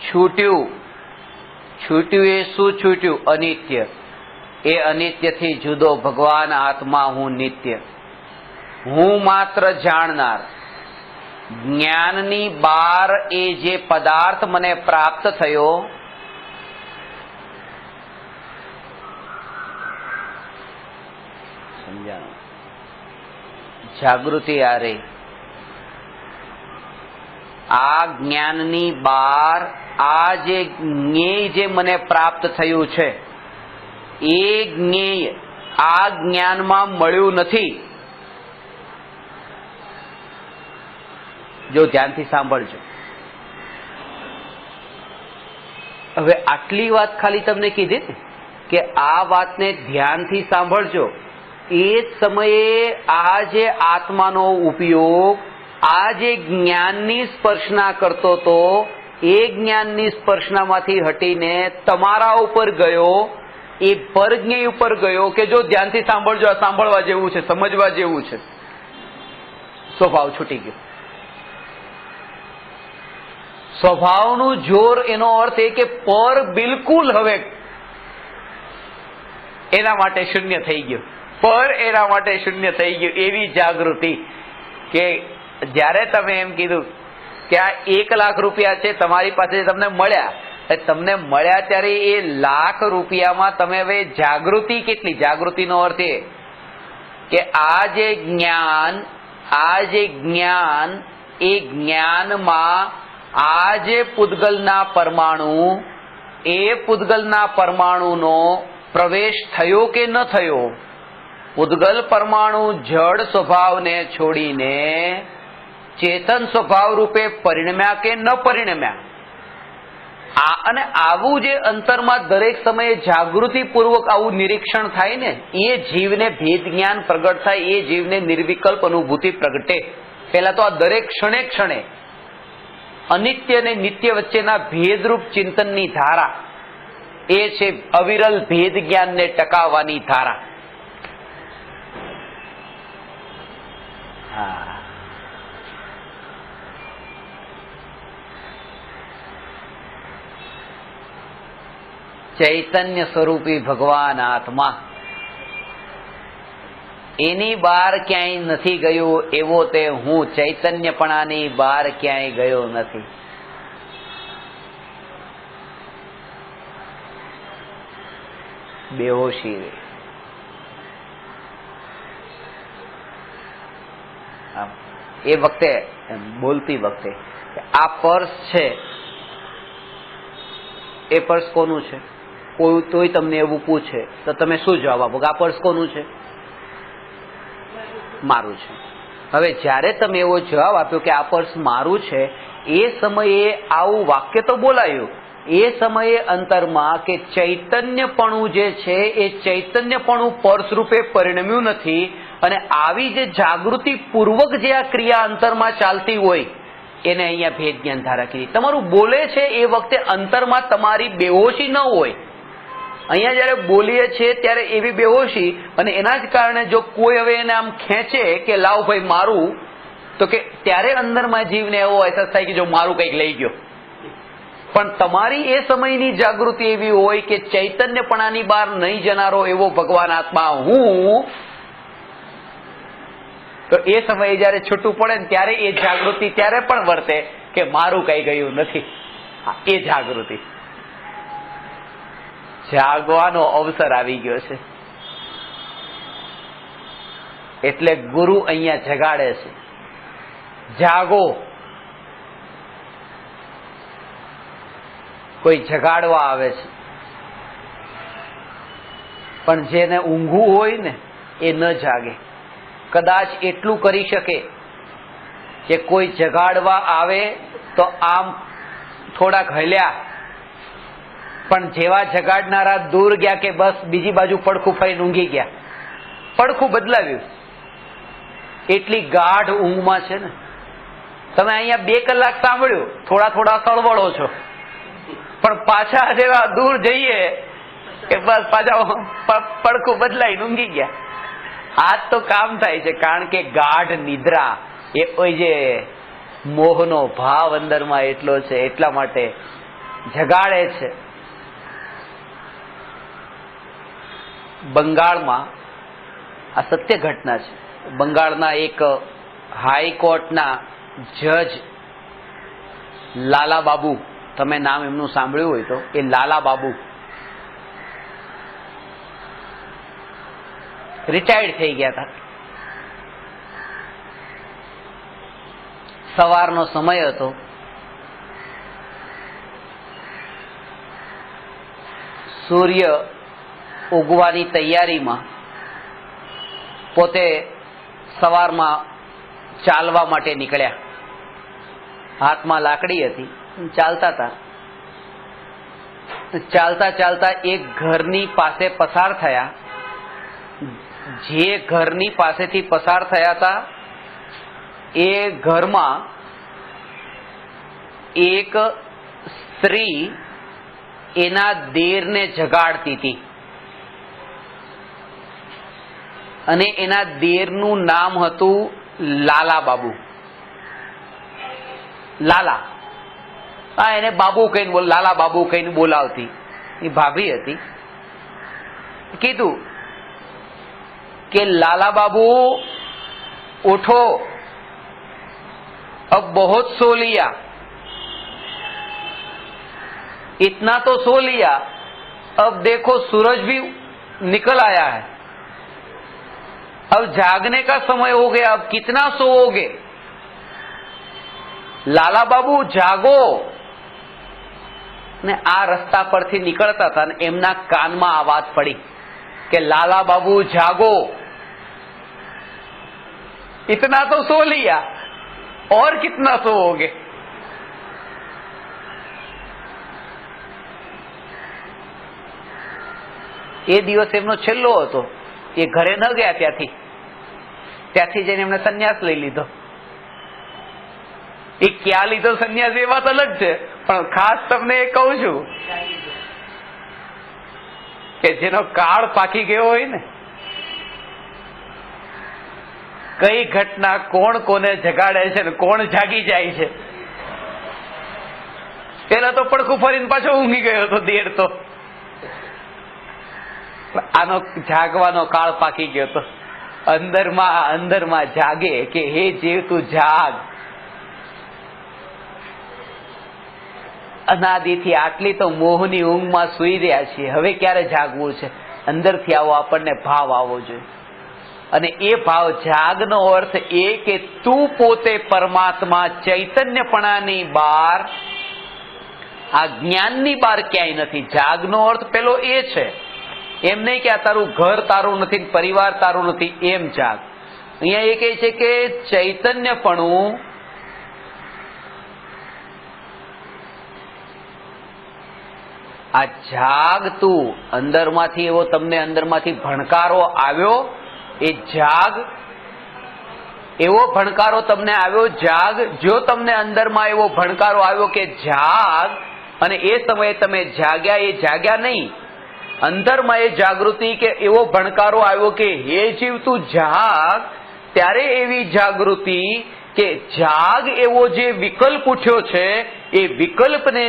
છૂટ્યું એ શું છૂટ્યું? અનિત્ય. એ અનિત્યથી જુદો ભગવાન આત્મા હું નિત્ય. હું માત્ર જાણનાર. જ્ઞાનની બહાર એ જે પદાર્થ મને પ્રાપ્ત થયો, સમજાણું? જાગૃતિ આ રહી. આ જ્ઞાનની બહાર આ જે જ્ઞેય જે મને પ્રાપ્ત થયું છે, એ જ્ઞેય આ જ્ઞાનમાં મળ્યું નથી. જો ધ્યાનથી સાંભળજો. હવે આટલી વાત ખાલી તમને કીધી ને કે આ વાતને ધ્યાનથી સાંભળજો. એ જ સમયે આ જે આત્માનો ઉપયોગ આ જે જ્ઞાનની સ્પર્શના કરતો હતો, એ જ્ઞાનની સ્પર્શનામાંથી હટીને તમારા ઉપર ગયો, એ પરજ્ઞેય ઉપર ગયો. કે જો ધ્યાનથી સાંભળજો, આ સાંભળવા જેવું છે, સમજવા જેવું છે. સ્વભાવ છૂટી ગયો. સ્વભાવનું જોર, એનો અર્થ એ કે પર બિલકુલ હવે એના માટે શૂન્ય થઈ ગયો. પર એના માટે શૂન્ય થઈ ગયું. એવી જાગૃતિ કે જ્યારે તમે એમ કીધું કે આ 1 લાખ રૂપિયા છે તમારી પાસે, તમને મળ્યા ત્યારે એ લાખ રૂપિયામાં તમે હવે જાગૃતિ કેટલી? જાગૃતિનો અર્થ એ કે આ જે જ્ઞાન એ જ્ઞાનમાં આ જે પૂતગલના પરમાણુ, એ પૂતગલના પરમાણુનો પ્રવેશ થયો કે ન થયો? પૂતગલ પરમાણુ જડ સ્વભાવને છોડીને ચેતન સ્વભાવ રૂપે પરિણમ્યા કે ન પરિણમ્યા? અને આવું જે અંતરમાં દરેક સમયે જાગૃતિપૂર્વક આવું નિરીક્ષણ થાય ને, એ જીવને ભેદ જ્ઞાન પ્રગટ થાય, એ જીવને નિર્વિકલ્પ અનુભૂતિ પ્રગટે. પહેલા તો આ દરેક ક્ષણે ક્ષણે અનિત્ય અને નિત્ય વચ્ચેના ભેદરૂપ ચિંતનની ધારા, એ છે અવિરલ ભેદ જ્ઞાનને ટકાવવાની ધારા. હા, ચૈતન્ય સ્વરૂપી ભગવાન આત્મા, એની બહાર ક્યાંય નથી ગયો એવો તે હું ચૈતન્યપણાની બહાર ક્યાંય ગયો નથી. બેહોશી રે. એ વખતે બોલતી વખતે આ પર્સ છે, એ પર્સ કોનું છે? કોઈ તોય તમને એવું પૂછે તો તમે શું જવાબ આપો? આ પર્સ કોનું છે? મારું છે. હવે જ્યારે તમે એવો જવાબ આપ્યો કે આ પર્સ મારું છે, એ સમયે આવું વાક્ય તો બોલાયું, એ સમયે અંતરમાં કે ચૈતન્યપણું જે છે એ ચૈતન્યપણું પર્સ રૂપે પરિણમ્યું નથી, અને આવી જે જાગૃતિ પૂર્વક જે આ ક્રિયા અંતરમાં ચાલતી હોય એને અહીંયા ભેદ જ્ઞાન ધારા કીધી. તમારું બોલે છે એ વખતે અંતરમાં તમારી બેહોશી ન હોય. અહીંયા જયારે બોલીએ છીએ ત્યારે એવી બેહોશી, અને એના જ કારણે જો કોઈ હવે એને આમ ખેંચે કે લાવ ભાઈ મારું, તો કે ત્યારે અંદરમાં જીવને એવો અહેસાસ થાય કે જો મારું કંઈક લઈ ગયો. પણ તમારી એ સમયની જાગૃતિ એવી હોય કે ચૈતન્યપણાની બહાર નહીં જનારો એવો ભગવાન આત્મા હું, તો એ સમયે જયારે છૂટું પડે ને ત્યારે એ જાગૃતિ ત્યારે પણ વર્તે કે મારું કઈ ગયું નથી. એ જાગૃતિ, જાગવાનો અવસર આવી ગયો છે. એટલે ગુરુ અહીંયા જગાડે છે, જાગો. કોઈ જગાડવા આવે છે, પણ જેને ઊંઘવું હોય ને એ ન જાગે. કદાચ એટલું કરી શકે કે કોઈ જગાડવા આવે તો આમ થોડાક હલ્યા, પણ જેવા જગાડનારા દૂર ગયા કે બસ બીજી બાજુ પડખું ફરીને ઊંઘી ગયા, પડખું બદલાવ્યું. એટલી ગાઢ ઊંઘમાં છે ને. તમે અહીંયા 2 કલાક સાંભળ્યું, થોડા થોડા સળવળો છો, પણ પાછા જેવા દૂર જઈએ કે બસ પાછા પડખું બદલાઈને ઊંઘી ગયા. આ તો કામ થાય છે, કારણ કે ગાઢ નિદ્રા એ કોઈ જે મોહનો ભાવ અંદરમાં એટલો છે, એટલા માટે જગાડે છે. બંગાળમાં આ સત્ય ઘટના છે. બંગાળના એક હાઈકોર્ટના જજ લાલા બાબુ, તમે નામ એમનું સાંભળ્યું હોય તો, એ લાલા બાબુ રિટાયર્ડ થઈ ગયા હતા. સવારનો સમય હતો. સૂર્ય ઉગવાની તૈયારીમાં પોતે સવારમાં ચાલવા માટે નીકળ્યા. હાથમાં લાકડી હતી, ચાલતા હતા. ચાલતા ચાલતા એક ઘરની પાસે પસાર થયા. જે ઘરની પાસેથી પસાર થયા હતા એ ઘરમાં એક સ્ત્રી એના દેરને જગાડતી હતી, અને એના દેરનું નામ હતું લાલા બાબુ. લાલા, હા, એને બાબુ કહીને લાલા બાબુ કહીને બોલાવતી. એ ભાભી હતી. કીધું कि लाला बाबू उठो, अब बहुत सो लिया, इतना तो सो लिया, अब देखो सूरज भी निकल आया है, अब जागने का समय हो गया, अब कितना सोओगे? लाला बाबू जागो. ने आ रस्ता परथी निकलता था ने एमना कानमा आवाज पड़ी कि लाला बाबू जागो, इतना तो सो लिया, और कितना सोओगे? એ દિવસ એમનો છેલ્લો હતો. એ ઘરે ન ગયા, ત્યાંથી જઈને એમને સંન્યાસ લઈ લીધો. એ ક્યાં લીધો સંન્યાસ એ વાત અલગ છે, પણ ખાસ તમને એ કહું છું કે જેનો કાળ પાકી ગયો હોય ને, કઈ ઘટના કોણ કોને જગાડે છે ને કોણ જાગી જાય છે. પેલા તો પડખું ફરીને પાછો ઊંઘી ગયો હતો દેર, તો આનો જાગવાનો કાળ પાકી ગયો હતો. અંદરમાં જાગે કે હે જીવ તું જાગ. અનાદિથી આટલી તો મોહની ઊંઘમાં સુઈ રહ્યા છીએ, હવે ક્યારે જાગવું છે? અંદરથી આવો આપણને ભાવ આવવો જોઈએ. અને એ ભાવ જાગનો અર્થ એ કે તું પોતે પરમાત્મા ચૈતન્યપણાની બહાર, આ જ્ઞાનની બહાર ક્યાંય નથી. જાગનો અર્થ પેલો એ છે, એમ નહીં કે આ તારું ઘર તારું નથી, પરિવાર તારું નથી, એમ જાગ. અહીંયા એ કહે છે કે ચૈતન્યપણું આ જાગતું અંદરમાંથી એવો તમને અંદરમાંથી ભણકારો આવ્યો, એ જાગ, એવો ભણકારો તમને આવ્યો, જાગ. જો તમને અંદરમાં એવો ભણકારો આવ્યો કે જાગ, અને એ સમયે તમે જાગ્યા, એ જાગ્યા નહીં, અંદરમાં એ જાગૃતિ કે એવો ભણકારો આવ્યો કે હે જીવ તું જાગ, ત્યારે એવી જાગૃતિ કે જાગ એવો જે વિકલ્પ ઉઠ્યો છે, એ વિકલ્પને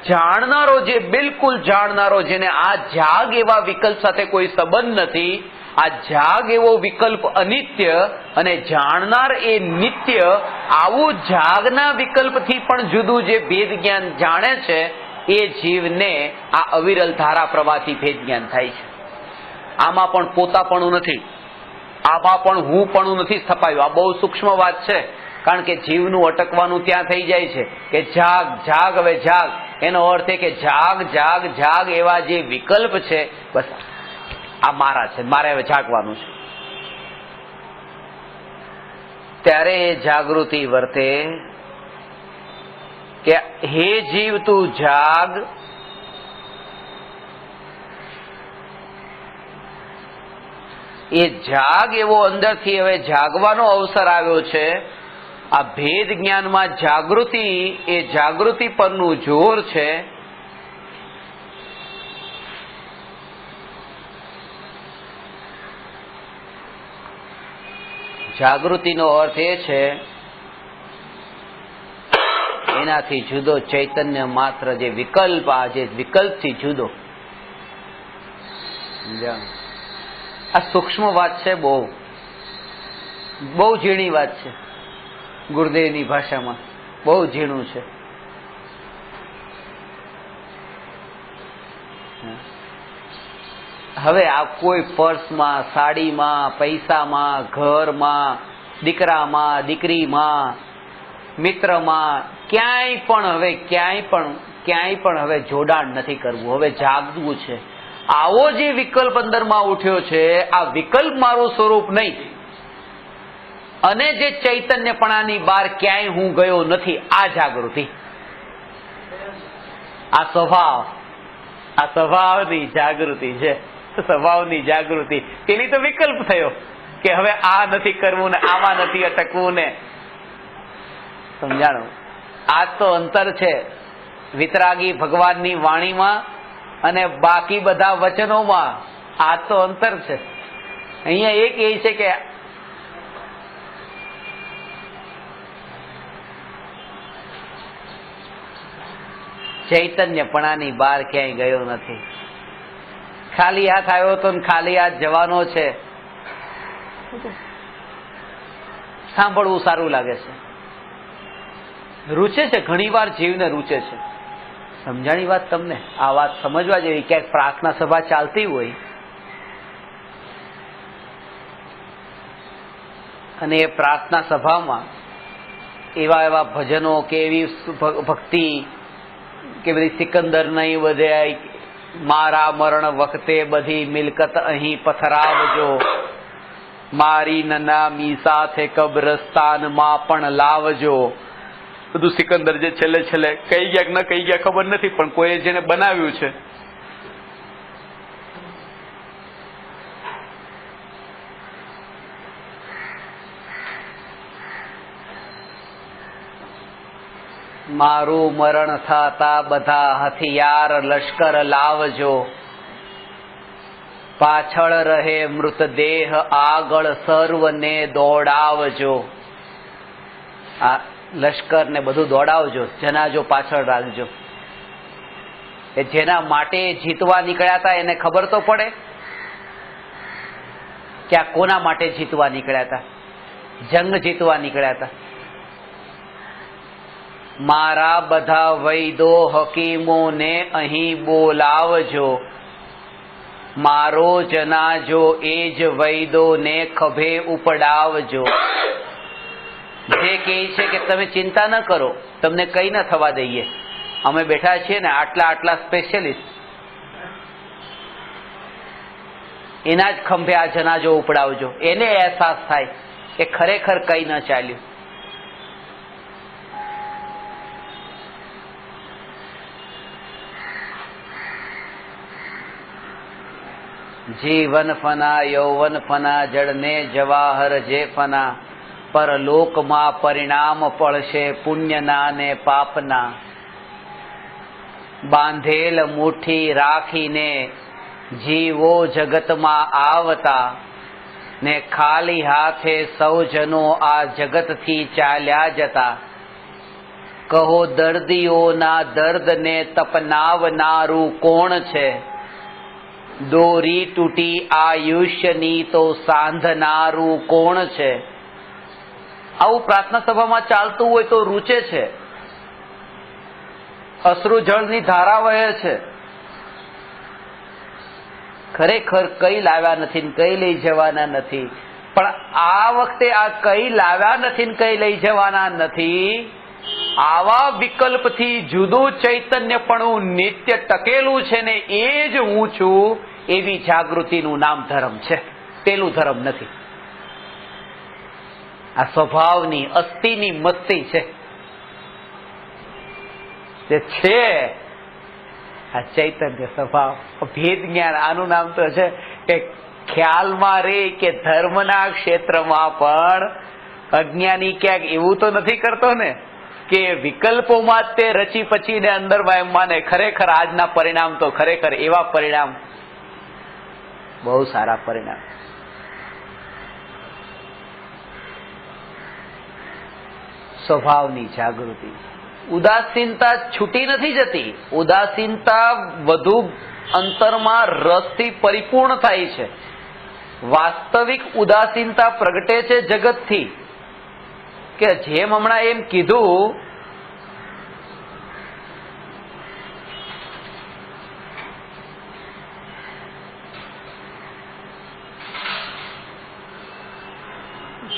જાણનારો, જે બિલકુલ જાણનારો, જેને આ જાગ એવા વિકલ્પ સાથે કોઈ સંબંધ નથી, આ જાગ એવો વિકલ્પ અનિત્ય અને જાણનાર એ નિત્ય, આવું જાગના વિકલ્પથી પણ જુદું જે ભેદ જ્ઞાન જાણે છે, એ જીવને આ અવિરલ ધારા પ્રવાહથી ભેદ જ્ઞાન થાય છે. આમાં પણ પોતાપણું નથી, આમાં પણ હું પણ નથી સ્થપાયું. આ બહુ સૂક્ષ્મ વાત છે, કારણ કે જીવનું અટકવાનું ત્યાં થઈ જાય છે કે જાગ જાગ, હવે જાગ. એનો અર્થ એ કે જાગ જાગ જાગ એવા જે વિકલ્પ છે, બસ આ મારા છે, મારે હવે જાગવાનું છે. ત્યારે એ જાગૃતિ વર્તે કે હે જીવ તું જાગ, એ જાગ એવો અંદરથી હવે જાગવાનો અવસર આવ્યો છે. આ ભેદ જ્ઞાનમાં જાગૃતિ, એ જાગૃતિ પરનું જોર છે. જાગૃતિનો અર્થ એ છે એનાથી જુદો ચૈતન્ય માત્ર, જે વિકલ્પ, આ જે વિકલ્પથી જુદો. આ સૂક્ષ્મ વાત છે, બહુ બહુ ઝીણી વાત છે. ગુરુદેવની ભાષામાં બહુ ઝીણું છે. હવે આ કોઈ પર્સમાં, સાડીમાં, પૈસામાં, ઘરમાં, દીકરામાં, દીકરીમાં, મિત્રમાં, ક્યાંય પણ હવે જોડાણ નથી કરવું. હવે જાગવું છે. આવો જે વિકલ્પ અંદરમાં ઉઠ્યો છે, આ વિકલ્પ મારું સ્વરૂપ નહીં, અને જે ચૈતન્યપણાની બહાર ક્યાંય હું ગયો નથી, આ જાગૃતિ, આ સ્વભાવની જાગૃતિ છે. સ્વભાવની જાગૃતિ, પેલી તો વિકલ્પ થયો કે હવે આ નથી કરવું ને આમાં નથી અટકવું ને, સમજાણું? આ તો અંતર છે વિતરાગી ભગવાનની વાણીમાં અને બાકી બધા વચનોમાં. આ તો અંતર છે. અહીંયા એક એ છે કે ચૈતન્યપણાની બહાર ક્યાંય ગયો નથી. ખાલી હાથ આવ્યો તો ખાલી હાથ જવાનો છે. સાંભળવું સારું લાગે છે, રૂચે છે, ઘણી વાર જીવને રૂચે છે. સમજાણી વાત તમને? આ વાત સમજવા જેવી. ક્યાંક પ્રાર્થના સભા ચાલતી હોય અને એ પ્રાર્થના સભામાં એવા એવા ભજનો કે એવી ભક્તિ કે બધી સિકંદર નહીં વધે, મારા મરણ વખતે બધી મિલકત અહીં પથરાવજો, મારી નનામી સાથે કબ્રસ્તાનમાં પણ લાવજો. બધું સિકંદર જે છેલ્લે છેલ્લે કહી ગયા કે ન કહી ગયા ખબર નથી, પણ કોઈ જેને બનાવ્યું છે. મારું મરણ થતા બધા હથિયાર લશ્કર લાવજો, પાછળ રહે મૃતદેહ આગળ સર્વને દોડાવજો. આ લશ્કર ને બધું દોડાવજો, જનાજો પાછળ રાખજો. એ જેના માટે જીતવા નીકળ્યા હતા એને ખબર તો પડે કે આ કોના માટે જીતવા નીકળ્યા હતા. જંગ જીતવા નીકળ્યા હતા. મારા બધા વૈદો હકીમોને અહીં બોલાવજો, મારો જનાજો એ જ વૈદોને ખભે ઉપડાવજો. જે કહે છે કે તમે ચિંતા ન કરો, તમને કઈ ન થવા દઈએ, અમે બેઠા છીએ ને આટલા સ્પેશિયલિસ્ટ, એના જ ખંભે આ જનાજો ઉપડાવજો. એને અહેસાસ થાય કે ખરેખર કઈ ન ચાલ્યું. જીવન ફના યૌવન ફના જળને જવાહર જે ફના, પરલોકમાં પરિણામ પડશે પુણ્યના ને પાપના. બાંધેલ મુઠ્ઠી રાખીને જીવો જગતમાં આવતા, ને ખાલી હાથે સૌજનો આ જગતથી ચાલ્યા જતા. કહો દર્દીઓના દર્દને તપનાવનારું કોણ છે, દોરી તૂટી આયુષ્યની તો સાંધનારું કોણ છે. આવું પ્રાર્થના સભામાં ચાલતું હોય તો રૂચે છે, અશ્રુ જળની ધારા વહે છે. ખરેખર કઈ લાવ્યા નથી ને કઈ લઈ જવાના નથી. પણ આ વખતે આ કઈ લાવ્યા નથી ને કઈ લઈ જવાના નથી, આવા વિકલ્પથી જુદું ચૈતન્યપણું નિત્ય ટકેલું છે ને એ જ હું છું, એવી જાગૃતિનું નામ ધર્મ છે, પેલું ધર્મ નથી. આ સ્વભાવની અસ્થિની મસ્તી છે તે છે આ ચૈતન્ય સ્વભાવ, ભેદ જ્ઞાન. આનું નામ તો છે કે ખ્યાલમાં રે કે ધર્મના ક્ષેત્રમાં પણ અજ્ઞાની ક્યાંક એવું તો નથી કરતો ને કે વિકલ્પોમાં તે રચી પચીને અંદરમાં એમ માને ખરેખર આજના પરિણામ તો ખરેખર એવા પરિણામ, બહુ સારા પરિણામ. સ્વભાવની જાગૃતિ. ઉદાસીનતા છૂટી નથી જતી, ઉદાસીનતા વધુ અંતરમાં રસથી પરિપૂર્ણ થાય છે. વાસ્તવિક ઉદાસીનતા પ્રગટે છે જગતથી, કે જેમ હમણાં એમ કીધું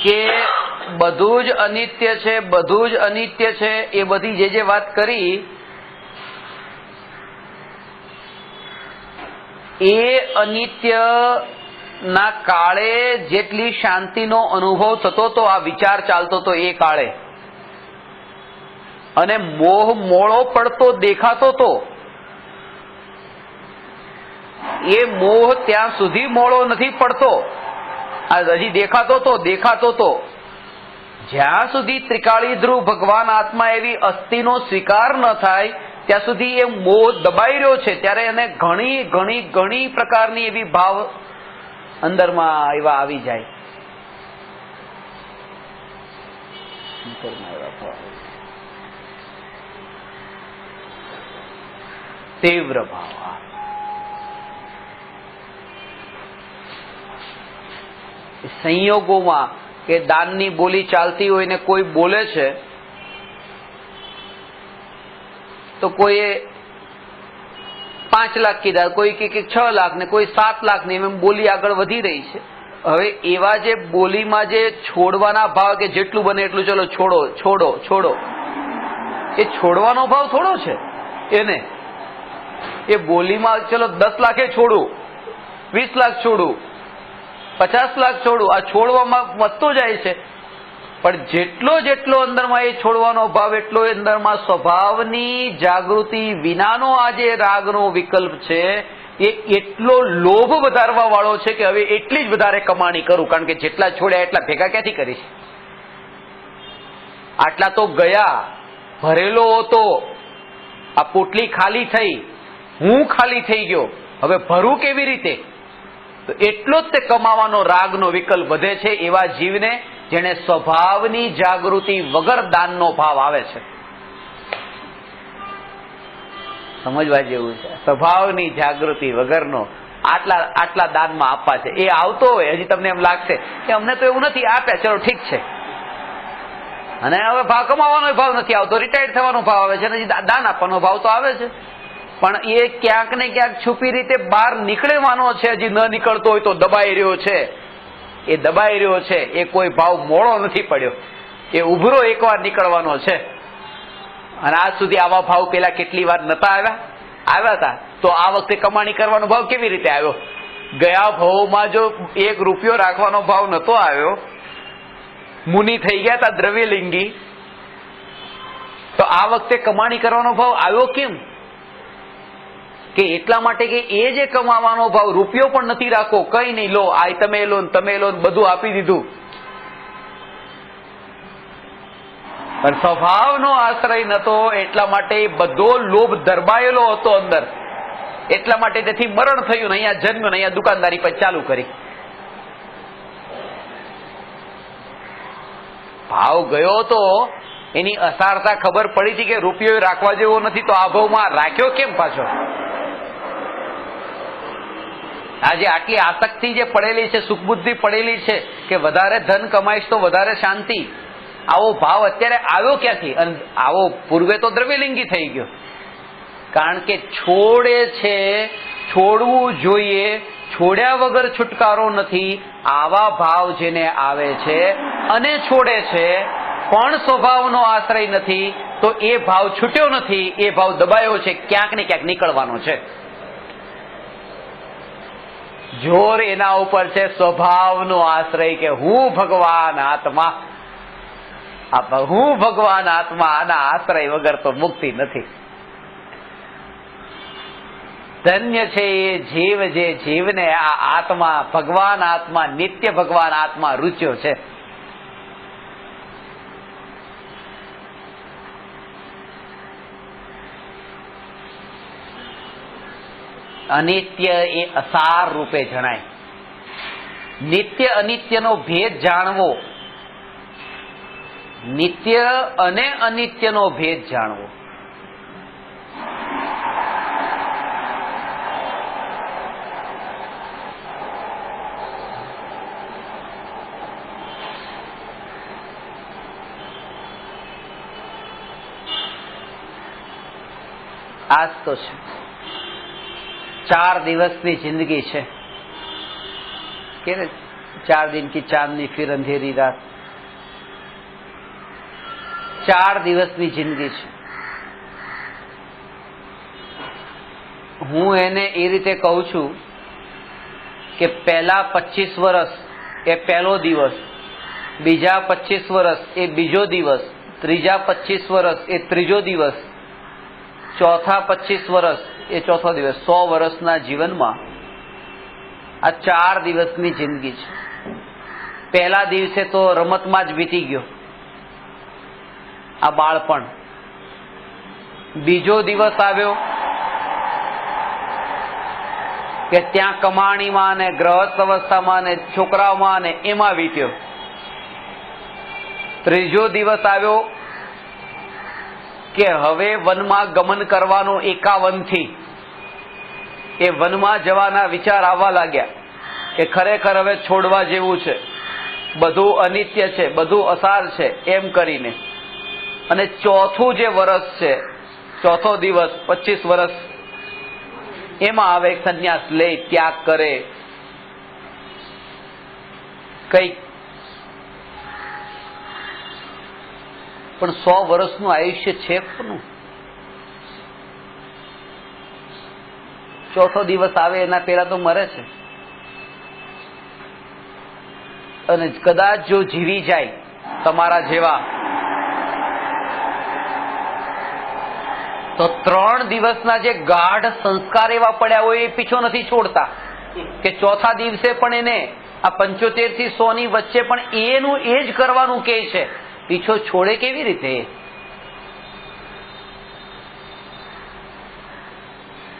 કે બધું જ અનિત્ય છે, બધું જ અનિત્ય છે. એ બધી જે વાત કરી એ અનિત્ય ના કાળે જેટલી શાંતિનો અનુભવ થતો તો આ વિચાર ચાલતો તો એ કાળે, અને મોહ મોળો પડતો દેખાતો તો એ મોહ ત્યાં સુધી મોળો નથી પડતો, હજી દેખાતો તો જ્યાં સુધી ત્રિકાળી ધ્રુવ ભગવાન આત્મા એવી અસ્થિનો સ્વીકાર ન થાય ત્યાં સુધી એ મોહ દબાઈ રહ્યો છે. ત્યારે એને ઘણી ઘણી ઘણી પ્રકારની એવી ભાવ અંદરમાં એવા આવી જાય. તીવ્ર ભાવ. સંયોગોમાં કે દાનની બોલી ચાલતી હોય ને કોઈ બોલે છે તો કોઈએ 5 લાખ કીધા, કોઈ કે 6 લાખ ને કોઈ 7 લાખ ને એમ બોલી આગળ વધી રહી છે. હવે એવા જે બોલીમાં જે છોડવાના ભાવ કે જેટલું બને એટલું ચલો છોડો છોડો છોડો, એ છોડવાનો ભાવ થોડો છે એને. એ બોલીમાં ચલો 10 લાખે છોડું, 20 લાખ છોડું, 50 લાખ છોડું, આ છોડવામાં વધતો જાય છે. પણ જેટલો અંદરમાં એ છોડવાનો ભાવ એટલો અંદરમાં સ્વભાવની જાગૃતિ વિનાનો આ જે રાગનો વિકલ્પ છે એ એટલો લોભ વધારવા વાળો છે કે હવે એટલી જ વધારે કમાણી કરું, કારણ કે જેટલા છોડ્યા એટલા ભેગા ક્યાંથી કરીશ. આટલા તો ગયા, ભરેલો હતો, આ પોટલી ખાલી થઈ, હું ખાલી થઈ ગયો, હવે ભરું કેવી રીતે? તો એટલો જ તે કમાવાનો રાગનો વિકલ્પ વધે છે એવા જીવને જેને સ્વભાવની જાગૃતિ વગર દાનનો ભાવ આવે છે. સમજવા જેવું છે. સ્વભાવની જાગૃતિ વગરનો આટલા દાનમાં આપવા છે, એ આવતો હોય હજી તમને એમ લાગશે કે અમને તો એવું નથી આપ્યા, ચલો ઠીક છે, અને હવે ભાવ કમાવાનો ભાવ નથી આવતો, રિટાયર્ડ થવાનો ભાવ આવે છે, હજી દાન આપવાનો ભાવ તો આવે છે. પણ એ ક્યાંક ને ક્યાંક છુપી રીતે બહાર નીકળવાનો છે, હજી ન નીકળતો હોય તો દબાઈ રહ્યો છે. એ દબાઈ રહ્યો છે, એ કોઈ ભાવ મોડો નથી પડ્યો, એ ઉભરો એકવાર નીકળવાનો છે. અને આજ સુધી આવા ભાવ પેલા કેટલી વાર નતા આવ્યા હતા, તો આ વખતે કમાણી કરવાનો ભાવ કેવી રીતે આવ્યો? ગયા ભાવમાં જો 1 રૂપિયો રાખવાનો ભાવ નતો આવ્યો મુનિ થઈ ગયા હતા દ્રવ્યલિંગી, તો આ વખતે કમાણી કરવાનો ભાવ આવ્યો કેમ? કે એટલા માટે કે એ જે કમાવાનો ભાવ રૂપિયો પણ નથી રાખવો, કઈ નહીં, લો આ તમે લો બધું આપી દીધું, પણ સ્વભાવનો આશ્રય નતો, એટલા માટે બધો લોભ દરબાયેલો હતો અંદર, એટલા માટે તેથી મરણ થયું ને અહીંયા જન્મ્યો ને અહીંયા દુકાનદારી પર ચાલુ કરી. ભાવ ગયો તો એની અસારતા ખબર પડી હતી કે રૂપિયો રાખવા જેવો નથી, તો આ ભાવમાં રાખ્યો કેમ પાછો? આજે આટલી આસક્તિ જે પડેલી છે, સુખબુદ્ધિ પડેલી છે કે વધારે ધન કમાઈશ તો વધારે શાંતિ, આવો ભાવ અત્યારે આવ્યો ક્યાંથી? અને આવો પૂર્વે તો દ્રવ્યલિંગી થઈ ગયો. કારણ કે છોડે છે, છોડવું જોઈએ, છોડ્યા વગર છુટકારો નથી, આવા ભાવ જેને આવે છે અને છોડે છે પણ સ્વભાવનો આશ્રય નથી, તો એ ભાવ છૂટ્યો નથી, એ ભાવ દબાયો છે, ક્યાંક ને ક્યાંક નીકળવાનો છે. જોર એના ઉપર છે સ્વભાવનો આશ્રય કે હું ભગવાન આત્મા, હું ભગવાન આત્મા, આના આશ્રય વગર તો મુક્તિ નથી. ધન્ય છે એ જીવ જે જીવને આ આત્મા, ભગવાન આત્મા, નિત્ય ભગવાન આત્મા રૂચ્યો છે. અનિત્ય એ અસાર રૂપે જણાય. નિત્ય અનિત્યનો ભેદ જાણવો, નિત્ય અને અનિત્યનો ભેદ જાણવો. આજ તો છે 4 દિવસની જિંદગી છે કે 4 दिन की चांदनी फिर अंधेरी रात. 4 દિવસની જિંદગી છે. હું એને એ રીતે કહું છું કે પહેલા 25 વર્ષ એ પહેલો દિવસ, બીજા 25 વર્ષ એ બીજો દિવસ, ત્રીજા 25 વર્ષ એ ત્રીજો દિવસ, ચોથા 25 વર્ષ એ ચોથો દિવસ. 100 વર્ષના જીવનમાં આ 4 દિવસની જિંદગી છે. પહેલા દિવસે તો રમતમાં જ વીતી ગયો આ બાળપણ. બીજો દિવસ આવ્યો કે ત્યાં કમાણીમાં ને ગ્રહસ્થ અવસ્થામાં ને છોકરાઓમાં ને એમાં વીત્યો. ત્રીજો દિવસ આવ્યો કે હવે વનમાં ગમન કરવાનું 51 થી એ વનમાં જવાના વિચાર આવવા લાગ્યા કે ખરેખર હવે છોડવા જેવું છે, બધું અનિત્ય છે, બધું અસાર છે, એમ કરીને. અને ચોથું જે વર્ષ છે, ચોથો દિવસ 25 વર્ષ, એમાં આવે સંન્યાસ લે, ત્યાગ કરે, કઈક. પણ 100 વર્ષનું આયુષ્ય છે કોનું? ચોથો દિવસ આવે એના પહેલા તો મરે છે. અને કદાચ જો જીવી જાય તમારા જેવા તો 3 દિવસના જે ગાઢ સંસ્કાર એવા પડ્યા હોય એ પીછો નથી છોડતા કે ચોથા દિવસે પણ એને આ 75 થી 100 ની વચ્ચે પણ એનું એ જ કરવાનું કે છે. પીછો છોડે કેવી રીતે?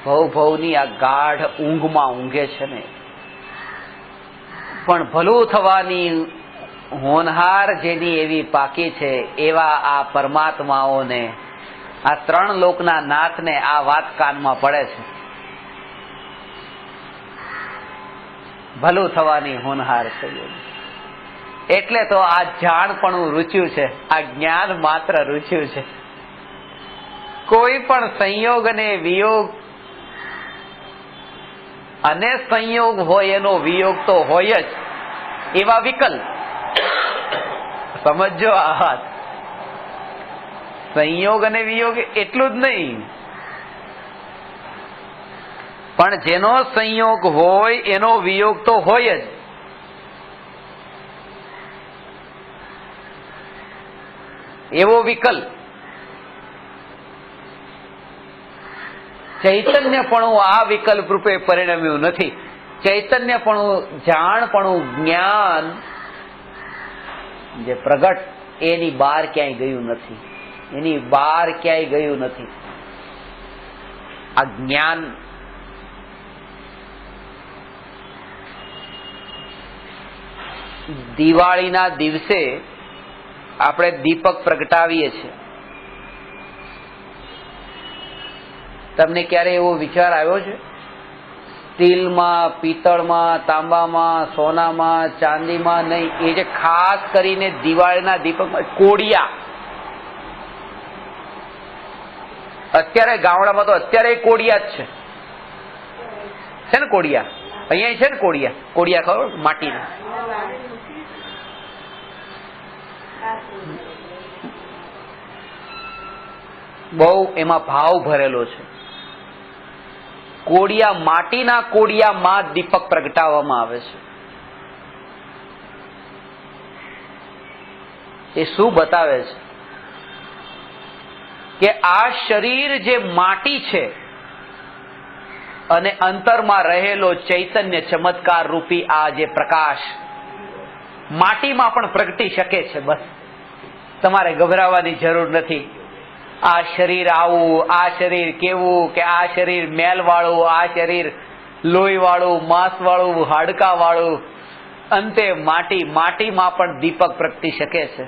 ભવની આ ગાઢ ઊંઘમાં ઊંઘે છે ને. પણ ભલું થવાની હોનહાર જેની એવી પાકી છે, એવા આ પરમાત્માઓને, આ 3 લોકના નાથને આ વાત કાનમાં પડે છે. ભલું થવાની હોનહાર છે. એટલે તો આ જાણપણું રૂચ્યું છે, આ જ્ઞાન માત્ર રૂચ્યું છે. કોઈ પણ સંયોગ અને વિયોગ, અને સંયોગ હોય એનો વિયોગ તો હોય જ, એવા વિકલ્પ. સમજો આ વાત. સંયોગ અને વિયોગ એટલું જ નહીં, પણ જેનો સંયોગ હોય એનો વિયોગ તો હોય જ. એવો વિકલ્પ. ચૈતન્યપણું આ વિકલ્પ રૂપે પરિણમ્યું નથી. ચૈતન્યપણું, જાણપણું, જ્ઞાન જે પ્રગટ એની બહાર ક્યાંય ગયું નથી. એની બહાર ક્યાંય ગયું નથી. આ જ્ઞાન દિવાળીના દિવસે આપણે દીપક પ્રગટાવીએ છીએ. તમને ક્યારે એવો વિચાર આવ્યો છે? સ્ટીલમાં, પિત્તળમાં, તાંબામાં, સોનામાં, ચાંદીમાં નહીં, એ જે ખાસ કરીને દિવાળીના દીપકમાં કોડિયા. અત્યારે ગામડામાં તો અત્યારે કોડિયા જ છે ને કોડિયા. અહીંયા છે ને કોડિયા. કોડિયા ખબર? માટીના. બહુ એમાં ભાવ ભરેલો છે. કોડિયા, માટીના કોડિયામાં દીપક પ્રગટાવવામાં આવે છે. એ શું બતાવે છે કે આ શરીર જે માટી છે અને અંતરમાં રહેલો ચૈતન્ય ચમત્કાર રૂપી આ જે પ્રકાશ માટીમાં પણ પ્રગટી શકે છે. બસ તમારે ગભરાવાની જરૂર નથી. આ શરીર આવું, આ શરીર કેવું, કે આ શરીર મેલ વાળું, આ શરીર લોહી વાળું, માંસ વાળું, હાડકા વાળું. અંતે માટીમાં પણ દીપક પ્રગટી શકે છે.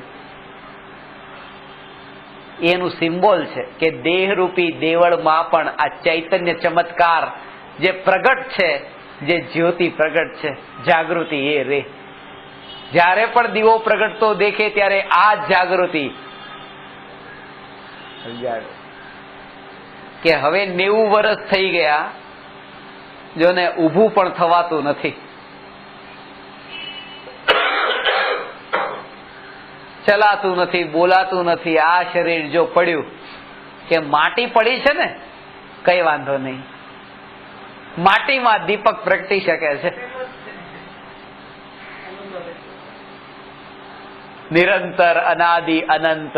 એનું સિમ્બોલ છે કે દેહરૂપી દેવળમાં પણ આ ચૈતન્ય ચમત્કાર જે પ્રગટ છે, જે જ્યોતિ પ્રગટ છે, જાગૃતિ એ રે. જ્યારે પણ દીવો પ્રગટતો દેખે ત્યારે આ જાગૃતિ કે હવે 90 વર્ષ થઈ ગયા, જોને ઊભું પણ થવાતું નથી, ચલાતું નથી, બોલાતું નથી. આ શરીર જો પડ્યું કે માટી પડી છે ને, કઈ વાંધો નહીં, માટીમાં દીપક પ્રગટી શકે છે. નિરંતર, અનાદિ, અનંત.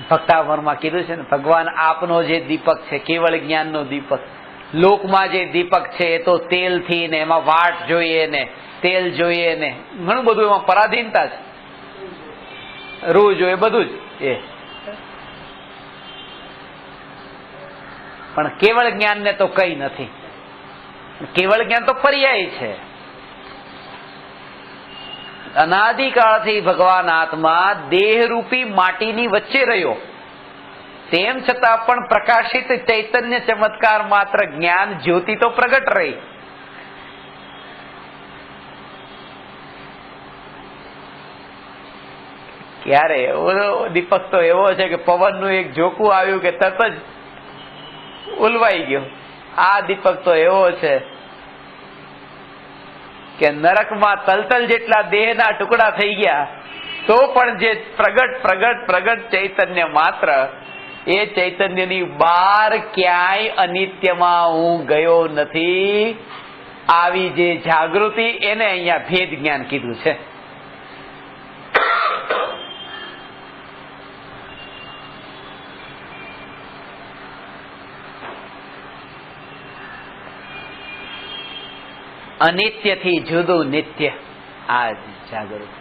ભક્તાવરમાં કીધું છે ને, ભગવાન આપનો જે દીપક છે, કેવળ જ્ઞાનનો દીપક. લોકમાં જે દીપક છે એ તો તેલથી ને, એમાં વાટ જોઈએ ને, તેલ જોઈએ ને, ઘણું બધું એમાં પરાધીનતા છે, રૂ જોઈએ, બધું જ એ. પણ કેવળ જ્ઞાન ને તો કઈ નથી. કેવળ જ્ઞાન તો પર્યાય છે. અનાદિકાળથી ભગવાન આત્મા દેહરૂપી માટીની વચ્ચે રહ્યો, તેમ છતાં પણ પ્રકાશિત ચૈતન્ય ચમત્કાર માત્ર જ્ઞાન જ્યોતિ તો પ્રગટ રહી. ક્યારે દીપક તો એવો છે કે પવનનું એક ઝોકું આવ્યું કે તરત જ ઉલવાઈ ગયો. આ દીપક તો એવો છે કે નરકમાં તલતલ જેટલા દેહના ટુકડા થઈ ગયા તો પણ જે પ્રગટ ચૈતન્ય માત્ર, એ ચૈતન્યની બહાર ક્યાંય અનિત્યમાં હું ગયો નથી. આવી જે જાગૃતિ, એને અહીંયા ભેદ જ્ઞાન કીધું છે. અનિત્યથી જુદું નિત્ય, આ જાગૃતિ.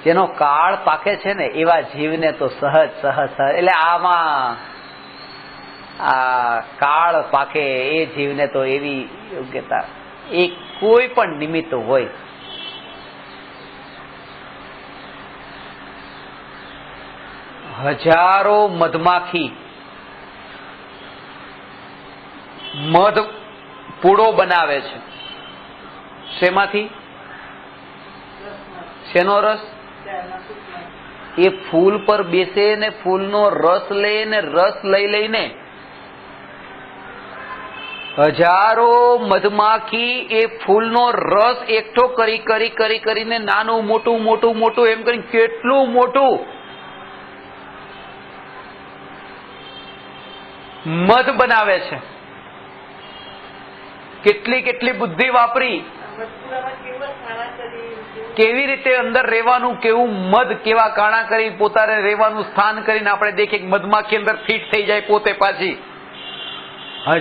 જેનો કાળ પાકે છે ને એવા જીવને તો સહજ. એટલે આમાં આ કાળ પાકે એ જીવને તો એવી યોગ્યતા, એ કોઈ પણ નિમિત્ત હોય, હજારો મધમાખી મધ પૂડો બનાવે છે. શેમાંથી? શેનો રસ? એ ફૂલ પર બેસે ને ફૂલનો રસ લે ને રસ લઈને હજારો મધમાખી એ ફૂલનો રસ એકઠો કરીને નાનું મોટું એમ કરી કેટલું મોટું મધ બનાવે છે. કેટલી કેટલી બુદ્ધિ વાપરી, કેવી રીતે અંદર રહેવાનું, કેવું મધ કેવા કાણા કરી પોતાને રહેવાનું સ્થાન કરીને આપણે દેખીએ મધમાખી અંદર ફિટ થઈ જાય પોતે પાછી.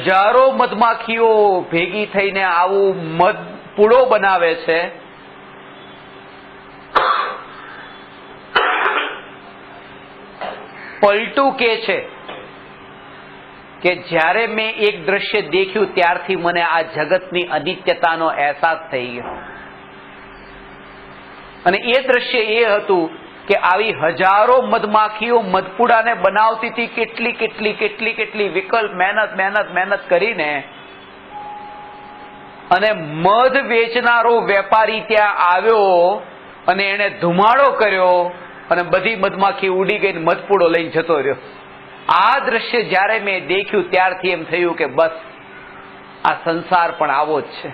હજારો મધમાખીઓ ભેગી થઈને આવું મધ પૂડો બનાવે છે. પલટું કે છે કે જ્યારે મેં એક દ્રશ્ય દેખ્યું ત્યારથી મને આ જગતની અનિત્યતાનો અહેસાસ થઈ ગયો. અને એ દ્રશ્ય એ હતું કે આવી હજારો મધમાખીઓ મધપુડાને બનાવતી હતી, કેટલી કેટલી કેટલી કેટલી વિકલ્પ મહેનત કરીને, અને મધ વેચનારો વેપારી ત્યાં આવ્યો અને એને ધુમાડો કર્યો અને બધી મધમાખી ઉડી ગઈ, મધપુડો લઈને જતો રહ્યો. આ દ્રશ્ય જ્યારે મેં દેખ્યું ત્યારથી એમ થયું કે બસ આ સંસાર પણ આવો જ છે.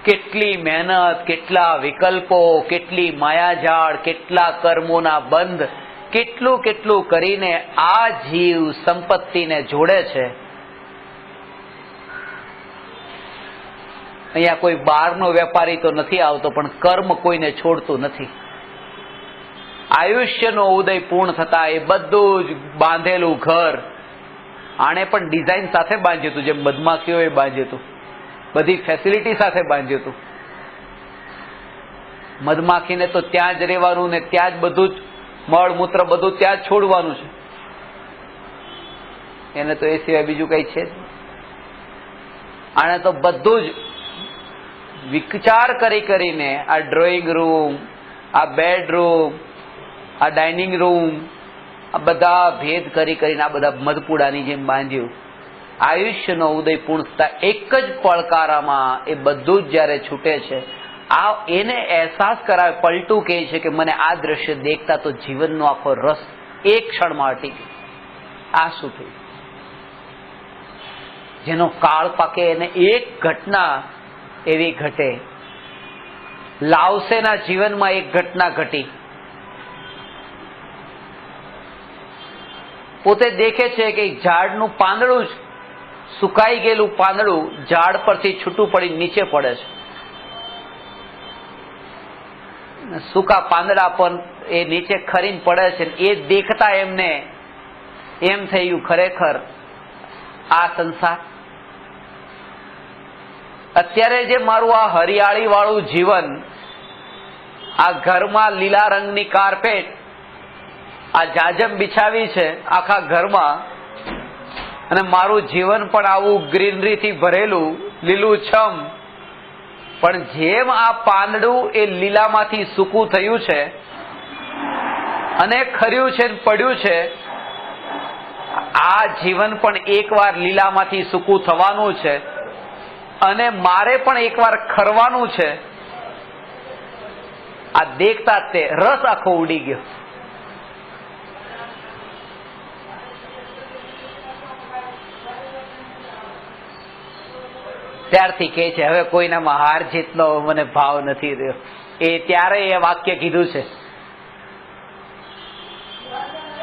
કેટલી મહેનત, કેટલા વિકલ્પો, કેટલી માયાજાળ, કેટલા કર્મોના બંધ, કેટલું કેટલું કરીને આ જીવ સંપત્તિને જોડે છે. અહીંયા કોઈ બહારનો વેપારી તો નથી આવતો, પણ કર્મ કોઈને છોડતું નથી. આયુષ્યનો ઉદય પૂર્ણ થતા એ બધું જ બાંધેલું ઘર આણે પણ ડિઝાઇન સાથે બાંધ્યું હતું, જેમ મધમાખીઓએ બાંધ્યું હતું, બધી ફેસિલિટી સાથે બાંધ્યું હતું. મધમાખીને તો ત્યાં જ રહેવાનું ને ત્યાં જ બધું જ મળ મૂત્ર બધું ત્યાં જ છોડવાનું છે. એને તો એ સિવાય બીજું કઈ છે જ. આણે તો બધું જ વિચાર કરીને આ ડ્રોઈંગ રૂમ, આ બેડરૂમ, આ ડાઇનિંગ રૂમ, આ બધા ભેદ કરીને આ બધા મધપુડાની જેમ બાંધ્યું. આયુષ્યનો ઉદય પૂર્ણ થતા એક જ પડકારામાં એ બધું જ જયારે છૂટે છે, આ એને અહેસાસ કરાવે. પલટું કહે છે કે મને આ દ્રશ્ય દેખતા તો જીવનનો આખો રસ એક ક્ષણમાં હટી ગયો. આ શું થયું? જેનો કાળ પાકે એને એક ઘટના એવી ઘટે. લાવસેના જીવનમાં એક ઘટના ઘટી. પોતે દેખે છે કે ઝાડનું પાંદડું જ, સુકાઈ ગયેલું પાંદડું ઝાડ પરથી છૂટું પડી નીચે પડે છે. સૂકા પાંદડા પર એ નીચે ખરીને પડે છે. એ દેખતા એમને એમ થયું ખરેખર આ સંસાર, અત્યારે જે મારું આ હરિયાળી વાળું જીવન, આ ઘરમાં લીલા રંગની કાર્પેટ, આ જાજમ બિછાવી છે આખા ઘરમાં, અને મારું જીવન પણ આવું ગ્રીનરીથી ભરેલું લીલું છમ, પણ જેમ આ પાંદડું એ લીલામાંથી સૂકું થયું છે અને ખર્યું છે, પડ્યું છે, આ જીવન પણ એકવાર લીલામાંથી સૂકું થવાનું છે અને મારે પણ એકવાર ખરવાનું છે. આ દેખતા તે રસ આખો ઉડી ગયો. ત્યારથી કહે છે હવે કોઈનામાં હાર જીતનો મને ભાવ નથી રહ્યો. એ ત્યારે એ વાક્ય કીધું છે,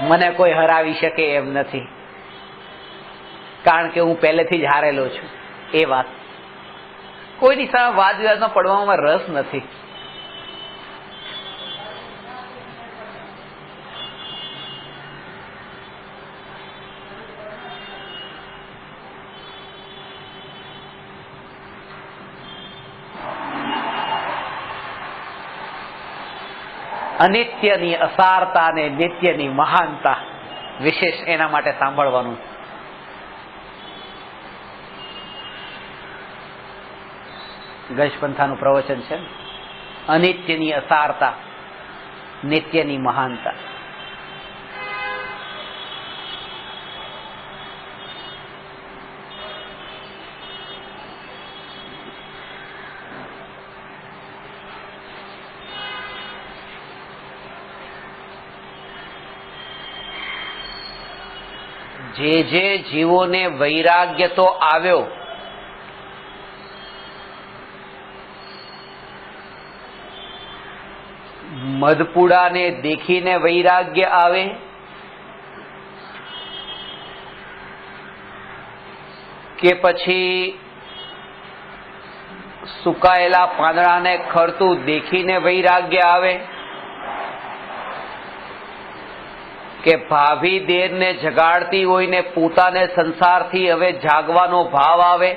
મને કોઈ હરાવી શકે એમ નથી, કારણ કે હું પહેલેથી જ હારેલો છું. એ વાત કોઈની સામે વાદ વિવાદમાં પડવામાં રસ નથી. અનિત્યની અસારતા અને નિત્યની મહાનતા વિશેષ એના માટે સાંભળવાનું. ગજપંથાનું પ્રવચન છે, અનિત્યની અસારતા, નિત્યની મહાનતા. જે જે જીવોને વૈરાગ્ય તો આવ્યો, મધપુડાને દેખીને વૈરાગ્ય આવે, કે પછી સુકાયેલા પાંદડાને ખરતું દેખીને વૈરાગ્ય આવે, કે ભાવિ દેરને જગાડતી હોય ને પોતાને સંસારથી હવે જાગવાનો ભાવ આવે.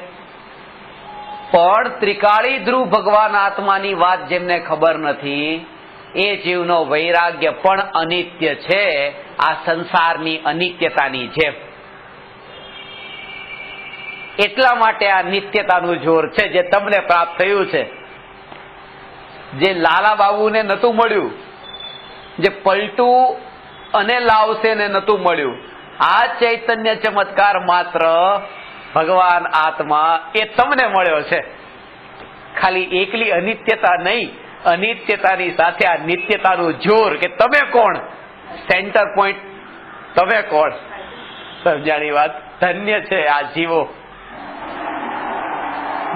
પણ ત્રિકાળી ધ્રુવ ભગવાન આત્માની વાત જેમને ખબર નથી એ જીવનો વૈરાગ્ય પણ અનિત્ય છે, આ સંસારની અનિત્યતાની જેમ. એટલા માટે આ નિત્યતાનું જોર છે જે તમને પ્રાપ્ત થયું છે, જે લાલા બાબુને નતું મળ્યું, જે પલટું અને લાવશે ને નતું મળ્યું. આ ચૈતન્ય ચમત્કાર માત્ર ભગવાન આત્મા એ તમને મળ્યો છે. ખાલી એકલી અનિત્યતા નહીં, અનિત્યતાની સાથે આ નિત્યતાનું જોર કે તમે કોણ, સેન્ટર પોઈન્ટ તમે કોણ. સમજાણી વાત? ધન્ય છે આ જીવો,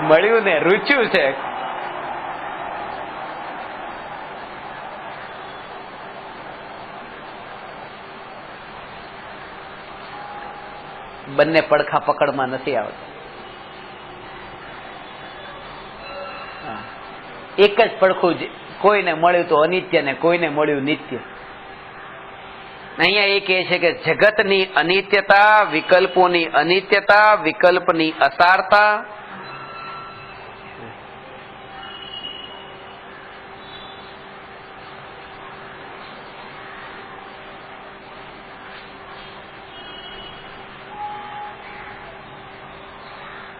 મળ્યું ને રૂચ્યું છે. બંને પડખા પકડમાં નથી આવતા, એક જ પડખું. કોઈને મળ્યું તો અનિત્ય ને કોઈને મળ્યું નિત્ય. અહીંયા એ કહે છે કે જગતની અનિત્યતા, વિકલ્પોની અનિત્યતા, વિકલ્પની અસારતા,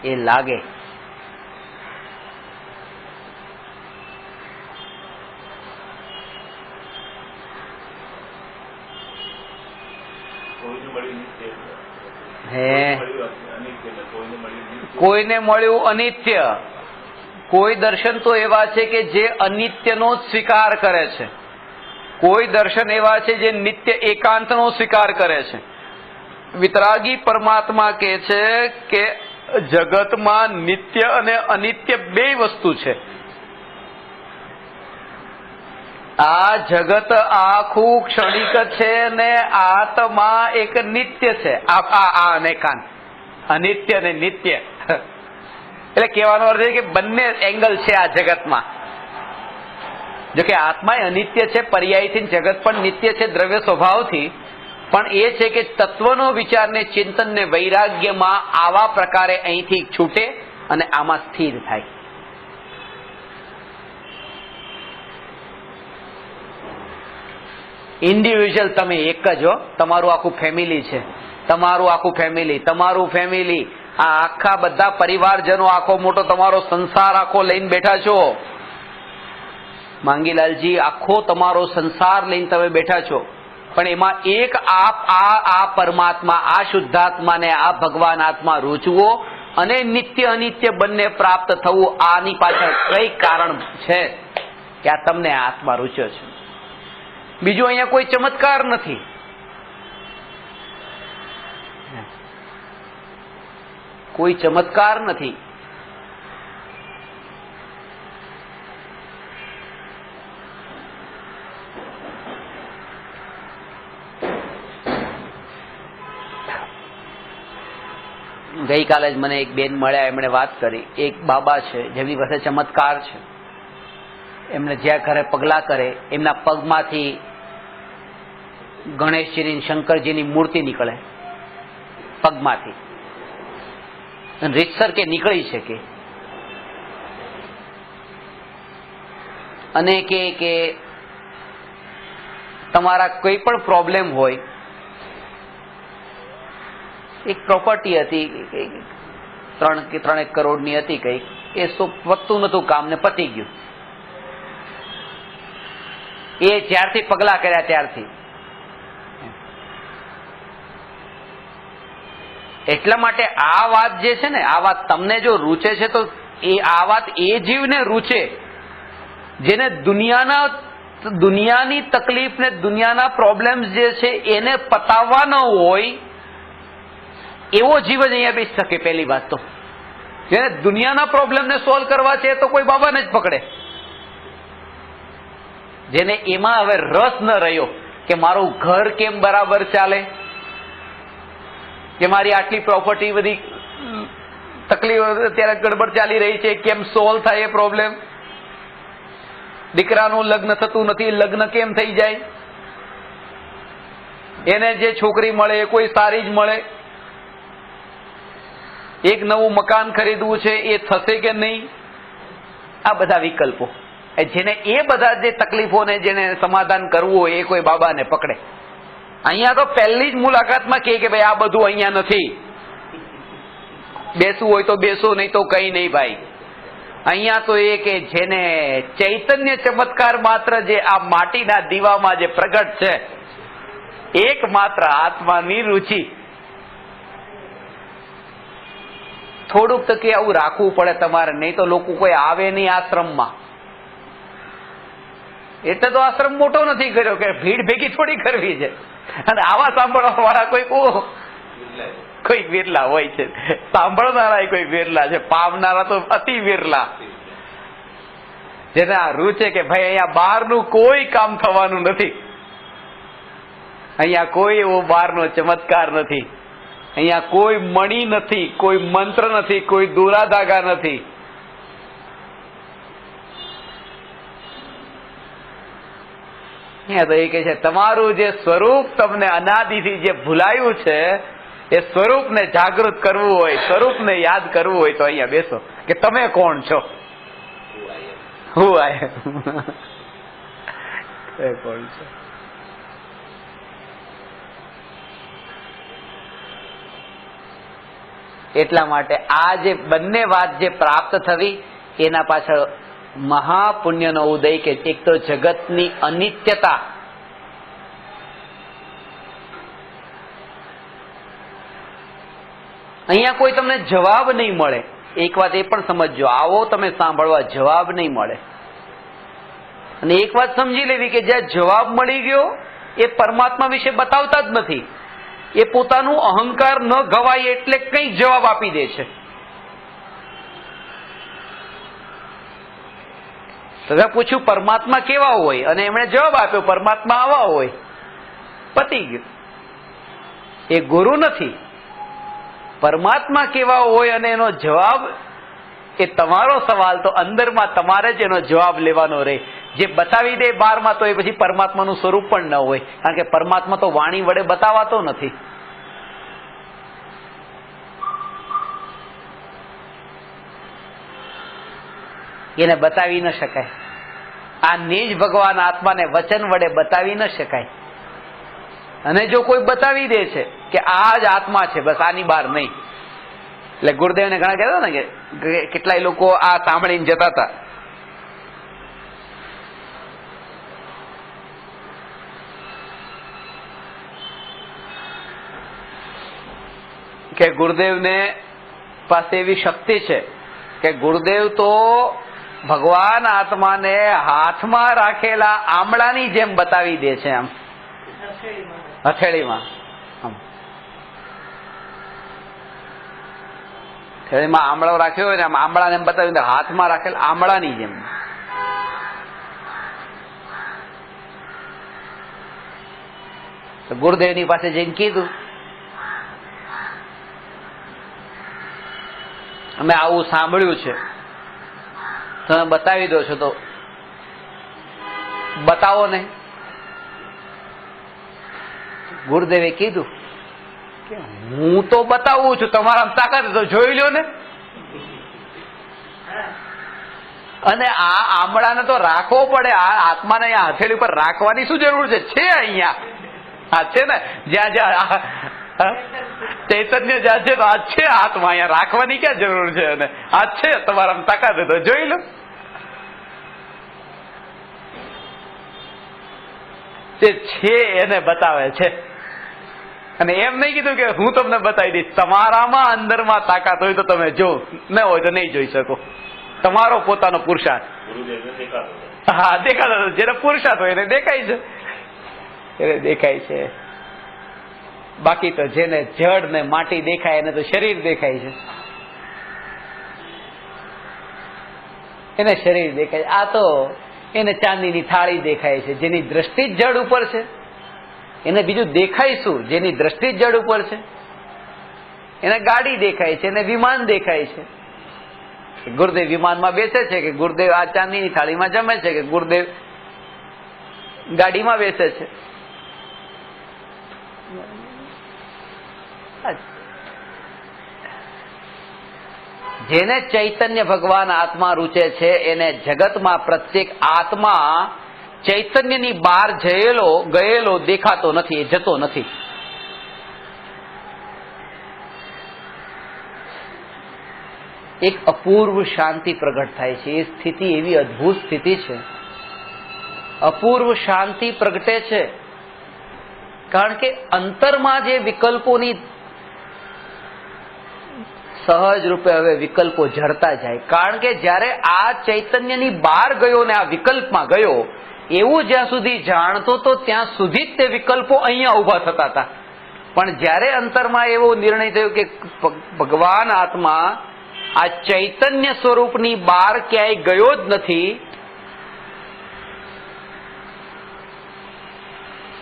એ લાગે. કોઈને મળ્યું અનિત્ય. કોઈ દર્શન તો એવા છે કે જે અનિત્યનો સ્વીકાર કરે છે, કોઈ દર્શન એવા છે જે નિત્ય એકાંતનો સ્વીકાર કરે છે. વિતરાગી પરમાત્મા કહે છે કે જગતમાં નિત્ય અને અનિત્ય બે વસ્તુ છે. આ જગત આખું ક્ષણિક છે ને આત્મા એક નિત્ય છે. આ અનેકાંત, અનિત્ય ને નિત્ય. એટલે કહેવાનો અર્થ છે કે બંને એંગલ છે આ જગતમાં. જો કે આત્મા અનિત્ય છે પર્યાયથી, જગત પણ નિત્ય છે દ્રવ્ય સ્વભાવથી. પણ એ છે કે તત્વનો વિચાર ને ચિંતન ને વૈરાગ્યમાં આવા પ્રકારે અહીંથી છૂટે અને આમાં સ્થિર થાય. ઇન્ડિવિજ્યુઅલ તમે એક જ હો, તમારું આખું ફેમિલી છે, તમારું આખું ફેમિલી, તમારું ફેમિલી, આ આખા બધા પરિવારજનો, આખો મોટો તમારો સંસાર આખો લઈને બેઠા છો. માંગીલાલજી, આખો તમારો સંસાર લઈને તમે બેઠા છો. પણ એમાં એક આ પરમાત્મા, આ શુદ્ધાત્માને, આ ભગવાન આત્મા રૂચવો અને નિત્ય અનિત્ય બંને પ્રાપ્ત થવું, આની પાછળ કઈ કારણ છે કે આ તમને આત્મા રૂચ્યો છે. બીજું અહીંયા કોઈ ચમત્કાર નથી. કોઈ ચમત્કાર નથી. ગઈકાલે જ મને એક બેન મળ્યા, એમણે વાત કરી. એક બાબા છે જેમની પાસે ચમત્કાર છે. એમને જ્યાં ઘરે પગલા કરે એમના પગમાંથી ગણેશજીની, શંકરજીની મૂર્તિ નીકળે પગમાંથી. રીતસર કે નીકળી શકે. અને કે તમારા કોઈ પણ પ્રોબ્લેમ હોય, એક પ્રોપર્ટી હતી 3 કરોડની હતી કઈક, એ પતતું નતું કામ ને પતી ગયું. એ જ્યારથી પગલા કર્યા ત્યારથી. એટલા માટે આ વાત જે છે ને, આ વાત તમને જો રૂચે છે તો આ વાત એ જીવને રૂચે જેને દુનિયાની તકલીફ ને દુનિયાના પ્રોબ્લેમ્સ જે છે એને પતાવવા ન હોય, એવો જીવ જ અહીંયા બેસી શકે. પહેલી વાત તો જેને દુનિયાના પ્રોબ્લેમને સોલ્વ કરવા છે તો કોઈ બાબાને જ પકડે. જેને એમાં હવે રસ ન રહ્યો કે મારું ઘર કેમ બરાબર ચાલે, કે મારી આટલી પ્રોપર્ટી બધી તકલીફ અત્યારે ગડબડ ચાલી રહી છે, કેમ સોલ્વ થાય એ પ્રોબ્લેમ. દીકરાનું લગ્ન થતું નથી, લગ્ન કેમ થઈ જાય, એને જે છોકરી મળે એ કોઈ સારી જ મળે, એક નવું મકાન ખરીદવું છે એ થશે કે નહીં. આ બધા વિકલ્પો, જેને એ બધા જે તકલીફોને જેને સમાધાન કરવું હોય એ કોઈ બાબાને પકડે. અહીંયા તો પહેલી જ મુલાકાતમાં કહે કે ભાઈ આ બધું અહીંયા નથી, બેસવું હોય તો બેસો, નહીં તો કઈ નહીં ભાઈ. અહીંયા તો એ કે જેને ચૈતન્ય ચમત્કાર માત્ર જે આ માટીના દીવામાં જે પ્રગટ છે, એકમાત્ર આત્માની રુચિ. થોડુંક તો કે આવું રાખવું પડે તમારે, નહીં તો લોકો કોઈ આવે નહીં આશ્રમમાં. એટલે તો આશ્રમ મોટો નથી કર્યો કે ભીડ ભેગી થોડી કરવી છે. અને આવા સાંભળવા વાળા કોઈ વિરલા હોય છે, સાંભળનારા કોઈ વિરલા છે, પામનારા તો અતિ વિરલા. જેને આ રૂ છે કે ભાઈ અહીંયા બહારનું કોઈ કામ થવાનું નથી, અહીંયા કોઈ એવો બહારનો ચમત્કાર નથી, અહીંયા કોઈ મણી નથી, કોઈ મંત્ર નથી, કોઈ દોરાધાગા નથી. તો એ કહે છે તમારું જે સ્વરૂપ તમને અનાદિથી જે ભૂલાયું છે એ સ્વરૂપને જાગૃત કરવું હોય, સ્વરૂપને યાદ કરવું હોય તો અહીંયા બેસો કે તમે કોણ છો. હું કોણ છો. એટલા માટે આ જે બંને વાત જે પ્રાપ્ત થવી એના પાછળ મહાપુણ્યનો ઉદય કે એક તો જગતની અનિત્યતા, અહીંયા કોઈ તમને જવાબ નહીં મળે. એક વાત એ પણ સમજજો, આવો તમે સાંભળવા, જવાબ નહીં મળે. અને એક વાત સમજી લેવી કે જ્યાં જવાબ મળી ગયો એ પરમાત્મા વિશે બતાવતા જ નથી, એ પોતાનું અહંકાર ન ગવાય એટલે કંઈક જવાબ આપી દે છે. તો પૂછ્યું પરમાત્મા કેવા હોય, અને એમણે જવાબ આપ્યો પરમાત્મા આવા હોય, પતી ગયું. એ ગુરુ નથી. પરમાત્મા કેવા હોય અને એનો જવાબ એ તમારો સવાલ, તો અંદરમાં તમારે જ એનો જવાબ લેવાનો રહે. જે બતાવી દે બહારમાં તો એ પછી પરમાત્માનું સ્વરૂપ પણ ન હોય, કારણ કે પરમાત્મા તો વાણી વડે બતાવાતો નથી. એને બતાવી ન શકાય. આ નિજ ભગવાન આત્માને વચન વડે બતાવી ન શકાય. અને જો કોઈ બતાવી દે છે કે આ જ આત્મા છે, બસ આની બહાર નહીં. એટલે ગુરુદેવને ઘણા કહેતા ને કે કેટલાય લોકો આ સાંભળીને જતા હતા. કે ગુરુદેવને પાસે એવી શક્તિ છે કે ગુરુદેવ તો ભગવાન આત્માને હાથમાં રાખેલા આમળાની જેમ બતાવી દે છે. આમ હથેળીમાં આમળો રાખ્યો હોય ને, આમ આમળાને એમ બતાવી દે, હાથમાં રાખેલા આમળાની જેમ. ગુરુદેવની પાસે જઈને કીધું અમે આવું સાંભળ્યું છે, તમે બતાવી દો છો તો બતાવો ને. ગુરુદેવે કીધું કે હું તો બતાવું છું, તમારા તાકાત તો જોઈ લો ને. અને આ આમળાને તો રાખવો પડે, આ આત્માને અહીંયા હથેળી પર રાખવાની શું જરૂર છે? અહીંયા આ છે ને, જ્યાં જ્યાં ચૈતન્ય જ્યાં છે તો આ છે આત્મા, અહીંયા રાખવાની ક્યાં જરૂર છે? અને આ છે તમારા તાકાત તો જોઈ લો. જે છે એને બતાવે છે. અને એમ નહીં કીધું કે હું તમને બતાવી દઈશ, તમારામાં અંદરમાં તાકાત હોય તો તમે જો, ન હોય તો નહીં જોઈ શકો. તમારો પોતાનો પુરુષાર્થ. હા, દેખાતો, જેને પુરુષાર્થ હોય એને દેખાય છે, એને દેખાય છે. બાકી તો જેને જડ ને માટી દેખાય એને તો શરીર દેખાય છે, એને શરીર દેખાય. આ તો એને ચાંદીની થાળી દેખાય છે, જેની દ્રષ્ટિ જ જડ ઉપર છે. એને બીજું દેખાય શું? જેની દ્રષ્ટિ જ જડ ઉપર છે. એને ગાડી દેખાય છે, એને વિમાન દેખાય છે. ગુરુદેવ વિમાનમાં બેસે છે કે ગુરુદેવ આ ચાંદીની થાળીમાં જમે છે કે ગુરુદેવ ગાડીમાં બેસે છે. જેને ચૈતન્ય ભગવાન આત્મા રૂચે છે એને જગતમાં પ્રત્યેક આત્મા ચૈતન્યની બહાર ગયેલો દેખાતો નથી, એ જતો નથી. એક અપૂર્વ શાંતિ પ્રગટ થાય છે. એ સ્થિતિ એવી અદ્ભુત સ્થિતિ છે, અપૂર્વ શાંતિ પ્રગટે છે. કારણ કે અંતરમાં જે વિકલ્પોની સહજ રૂપે હવે વિકલ્પો જડતા જાય. કારણ કે જ્યારે આ ચૈતન્યની બહાર ગયો ને આ વિકલ્પમાં ગયો, એવું જ્યાં સુધી જાણતો તો ત્યાં સુધી જ તે વિકલ્પો અહીંયા ઉભા થતા હતા. પણ જ્યારે અંતરમાં એવો નિર્ણય થયો કે ભગવાન આત્મા આ ચૈતન્ય સ્વરૂપની બહાર ક્યાંય ગયો જ નથી,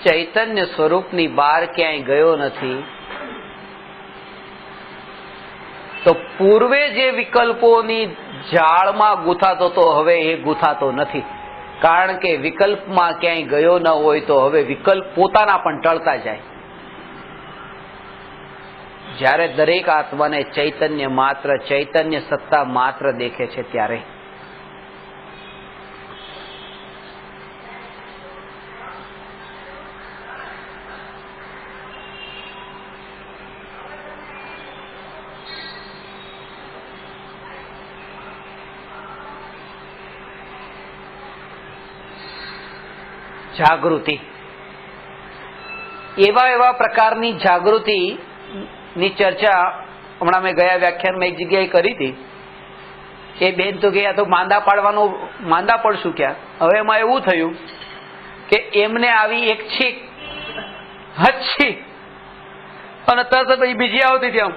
ચૈતન્ય સ્વરૂપની બહાર ક્યાંય ગયો નથી, તો પૂર્વે જે વિકલ્પોની જાળમાં ગૂંથાતો તો હવે એ ગૂંથાતો નથી. કારણ કે વિકલ્પમાં ક્યાંય ગયો ન હોય તો હવે વિકલ્પ પોતાના પણ ટળતા જાય. જ્યારે દરેક આત્માને ચૈતન્ય માત્ર, ચૈતન્ય સત્તા માત્ર દેખે છે ત્યારે જાગૃતિ, એવા પ્રકારની જાગૃતિ ની ચર્ચા હમણાં મેં ગયા વ્યાખ્યાનમાં એક જગ્યાએ કરી હતી. એ બેન તો ગયા તો માંદા પડશું ક્યાં. હવે એમાં એવું થયું કે એમને આવી એક છીક હચ્છી અને તરત પછી બીજી આવતી હતી. આમ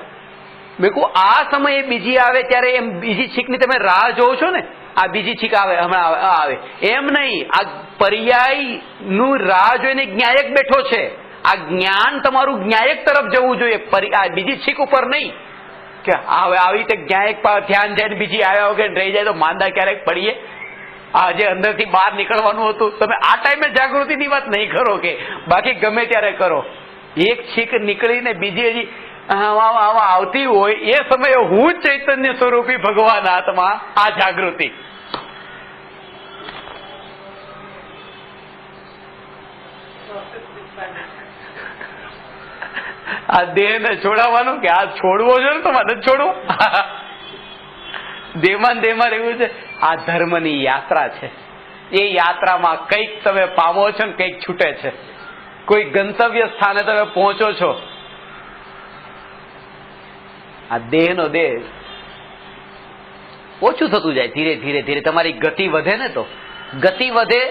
મેં કહું આ સમયે બીજી આવે ત્યારે એમ બીજી છીકની તમે રાહ જોવો છો ને, આ બીજી છીક આવે હમણાં આવે એમ નહીં. આ પર્યાય નું રાહ જોઈને જ્ઞાયક બેઠો છે. આ જ્ઞાન તમારું જ્ઞાયક તરફ જવું જોઈએ, આ બીજી છીક ઉપર નહીં કે હવે આવી રીતે જ્ઞાયક પર ધ્યાન જાય બીજી આવ્યા વગર રહી જાય તો માંદા ક્યારેક પડીએ. આજે અંદરથી બહાર નીકળવાનું હતું, તમે આ ટાઈમે જાગૃતિની વાત નહીં કરો કે બાકી ગમે ત્યારે કરો. એક છીક નીકળીને બીજી હજી આવતી હોય એ સમયે હું ચૈતન્ય સ્વરૂપી ભગવાન આત્મા, આ જાગૃતિ. આ દેહ ને છોડાવવાનું કે આ છોડવો છે ને તમારે છોડવો. દેહમાં રહેવું છે. આ ધર્મની યાત્રા છે. એ યાત્રામાં કંઈક તમે પામો છો ને કંઈક છૂટે છે. કોઈ ગંતવ્ય સ્થાને તમે પહોંચો છો. આ દેહનો દેહ ઓછું થતું જાય ધીરે ધીરે ધીરે. તમારી ગતિ વધે ને તો ગતિ વધે,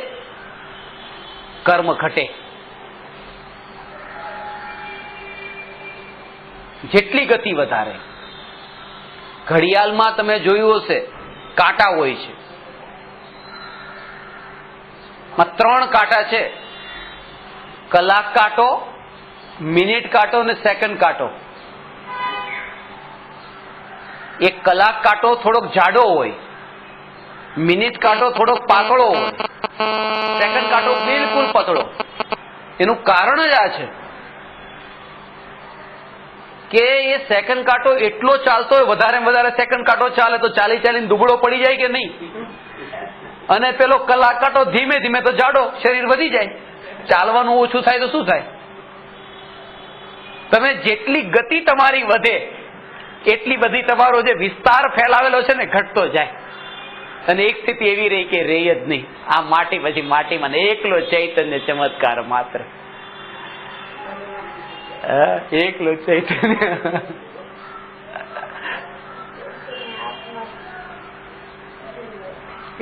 કર્મ ઘટે. જેટલી ગતિ વધારે, ઘડિયાળમાં તમે જોયું હશે કાંટા હોય છે. 3 કાંટા છે, કલાક કાંટો, મિનિટ કાંટો અને સેકન્ડ કાંટો. એક કલાક કાંટો થોડોક જાડો હોય, મિનિટ કાંટો થોડોક પાતળો હોય, સેકન્ડ કાંટો બિલકુલ પતળો. એનું કારણ જ આ છે કે એ સેકન્ડ કાંટો એટલો ચાલતો હોય, વધારે સેકન્ડ કાંટો ચાલે તો ચાલીને દુબળો પડી જાય કે નહીં. અને પેલો કલાક કાંટો ધીમે ધીમે તો જાડો, શરીર વધી જાય. ચાલવાનું ઓછું થાય તો શું થાય? તમે જેટલી ગતિ તમારી વધે એટલી બધી તમારો જે વિસ્તાર ફેલાવેલો છે ને ઘટતો જાય. અને એક સ્થિતિ એવી રહી કે રહી જ નહીં. આ માટી પછી માટીમાં એકલો ચૈતન્ય ચમત્કાર માત્ર. એકલો ચૈતન્ય.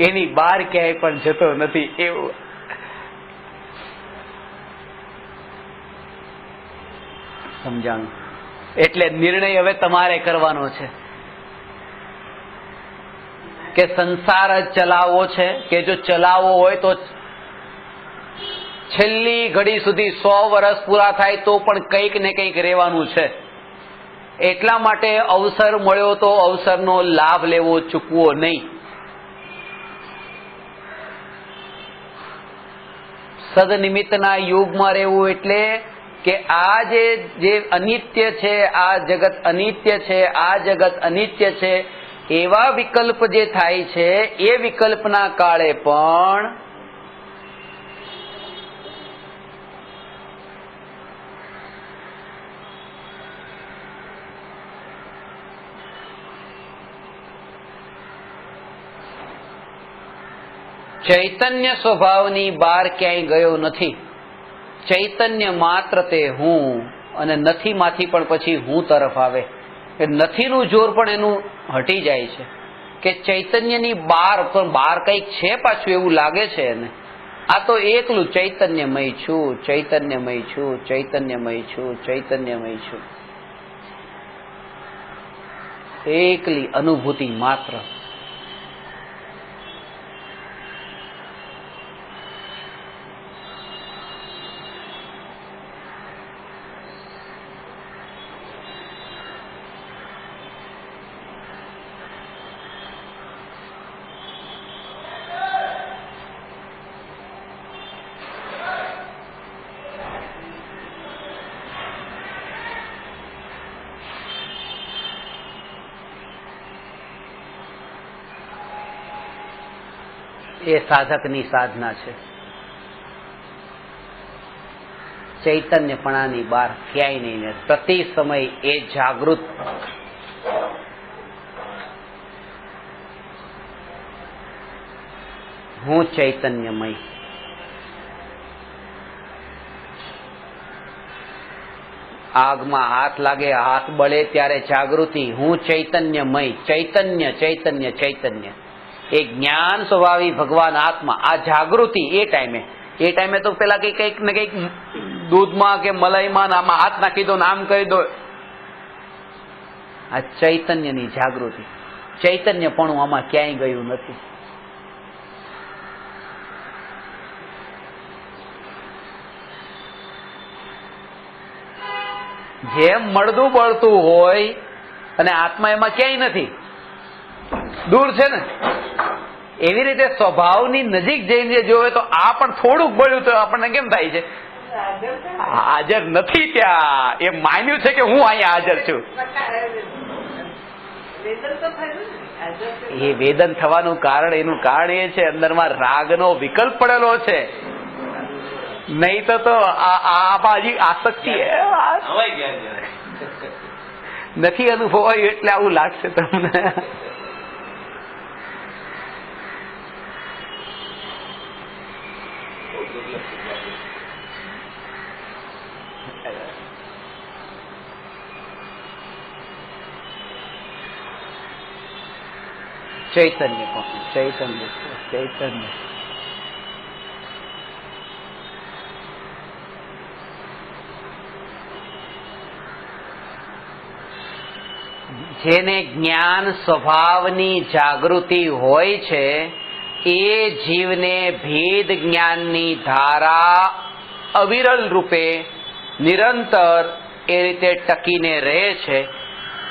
એની બહાર ક્યાંય પણ જતો નથી એવું. સમજાણું? એટલે નિર્ણય હવે તમારે કરવાનો છે કે સંસાર જ ચલાવવો છે કે જો ચલાવવો હોય તો છેલ્લી ઘડી સુધી 100 વર્ષ પૂરા થાય તો પણ કંઈક ને કંઈક રહેવાનું છે. એટલા માટે અવસર મળ્યો તો અવસરનો લાભ લેવો ચૂકવો નહીં. સદનિમિત્તના યુગમાં રહેવું એટલે કે આ જે અનિત્ય છે, આ જગત અનિત્ય છે, આ જગત અનિત્ય છે, એવા વિકલ્પ જે થાય છે એ વિકલ્પના કાળે પણ ચૈતન્ય સ્વભાવની બહાર ક્યાંય ગયો નથી. ચૈતન્ય માત્ર તે હું, અને નથી માંથી પણ પછી હું તરફ આવે. નથીનું જોર પણ એનું હટી જાય છે કે ચૈતન્યની બહાર પણ બહાર કંઈક છે પાછું એવું લાગે છે એને. આ તો એકલું ચૈતન્યમય છું, ચૈતન્યમય છું, ચૈતન્યમય છું, ચૈતન્યમય છું. એકલી અનુભૂતિ માત્ર. એ સાધકની સાધના છે. ચૈતન્યપણાની બહાર ક્યાંય નહીં ને પ્રતિ સમય એ જાગૃત હું ચૈતન્યમય. આગમાં હાથ લાગે, હાથ બળે ત્યારે જાગૃતિ હું ચૈતન્યમય. ચૈતન્ય ચૈતન્ય ચૈતન્ય એ જ્ઞાન સ્વભાવી ભગવાન આત્મા. આ જાગૃતિ એ ટાઈમે તો પેલા કંઈક ને કંઈક દૂધમાં કે મલાઈમાં આમાં હાથ નાખી દો, નામ કહી દો. આ ચૈતન્યની જાગૃતિ. ચૈતન્યપણું આમાં ક્યાંય ગયું નથી. જેમ મળતું બળતું હોય અને આત્મા એમાં ક્યાંય નથી, દૂર છે ને, એવી રીતે સ્વભાવની નજીક જઈને જોવે તો આ પણ થોડુંક બળ્યું તો આપણને કેમ થાય છે? હાજર નથી ત્યાં. એ માન્યું છે કે હું અહીંયા હાજર છું. એ વેદન થવાનું કારણ, એનું કારણ એ છે અંદરમાં રાગનો વિકલ્પ પડેલો છે. નહીં તો આજી આસક્તિ નથી અનુભવાયું એટલે આવું લાગશે તમને. ચૈતન્ય ચૈતન્ય ચૈતન્ય જેને જ્ઞાન સ્વભાવની જાગૃતિ હોય છે એ જીવને ભેદ જ્ઞાનની ધારા અવિરલ રૂપે નિરંતર એ રીતે ટકીને રહે છે.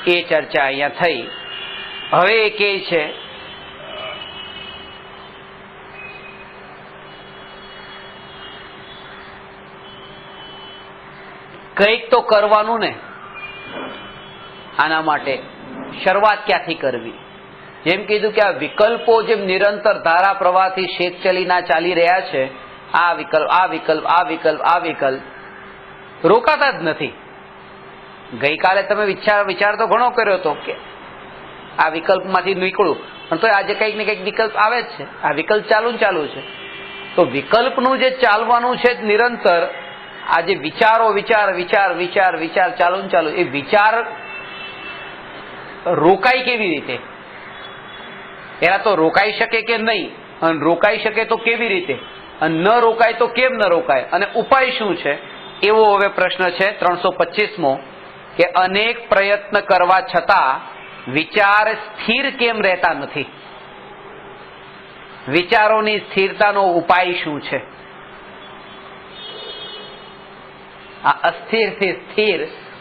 એ ચર્ચા અહીંયા થઈ. હવે એ કહે છે કંઈક તો કરવાનું ને. આના માટે શરૂઆત ક્યાંથી કરવી? જેમ કીધું કે આ વિકલ્પો જેમ નિરંતર ધારા પ્રવાહથી શેક ચલીના ચાલી રહ્યા છે, આ વિકલ્પ, આ વિકલ્પ, આ વિકલ્પ, આ વિકલ્પ રોકાતા જ નથી. ગઈકાલે તમે વિચાર તો ઘણો કર્યો હતો કે આ વિકલ્પમાંથી નીકળું, પણ તો આજે કંઈક ને કંઈક વિકલ્પ આવે જ છે. આ વિકલ્પ ચાલુ છે. તો વિકલ્પનું જે ચાલવાનું છે નિરંતર, આ જે વિચારો વિચાર વિચાર વિચાર વિચાર ચાલુ એ વિચાર રોકાય કેવી રીતે? એના તો રોકાઈ શકે કે નહીં, અને રોકાઈ શકે તો કેવી રીતે, અને ન રોકાય તો કેમ ન રોકાય, અને ઉપાય શું છે? એવો હવે પ્રશ્ન છે 325મો કે અનેક પ્રયત્ન કરવા છતાં વિચાર સ્થિર કેમ રહેતા નથી? વિચારોની સ્થિરતાનો ઉપાય શું છે? આ અસ્થિરથી સ્થિર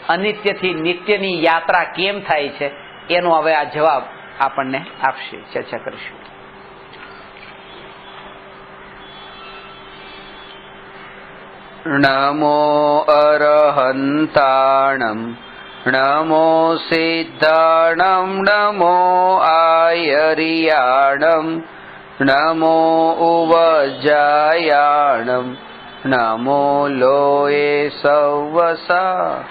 અનિત્યથી નિત્યની યાત્રા કેમ થાય છે એનો હવે આ જવાબ આપણને આપશે. ચર્ચા કરીશું. નમો અરહંતાણમ નમો સિદ્ધાણમ નમો આયર્યાણમ નમો ઉવજાયાણમ નમો લોયે સવસા.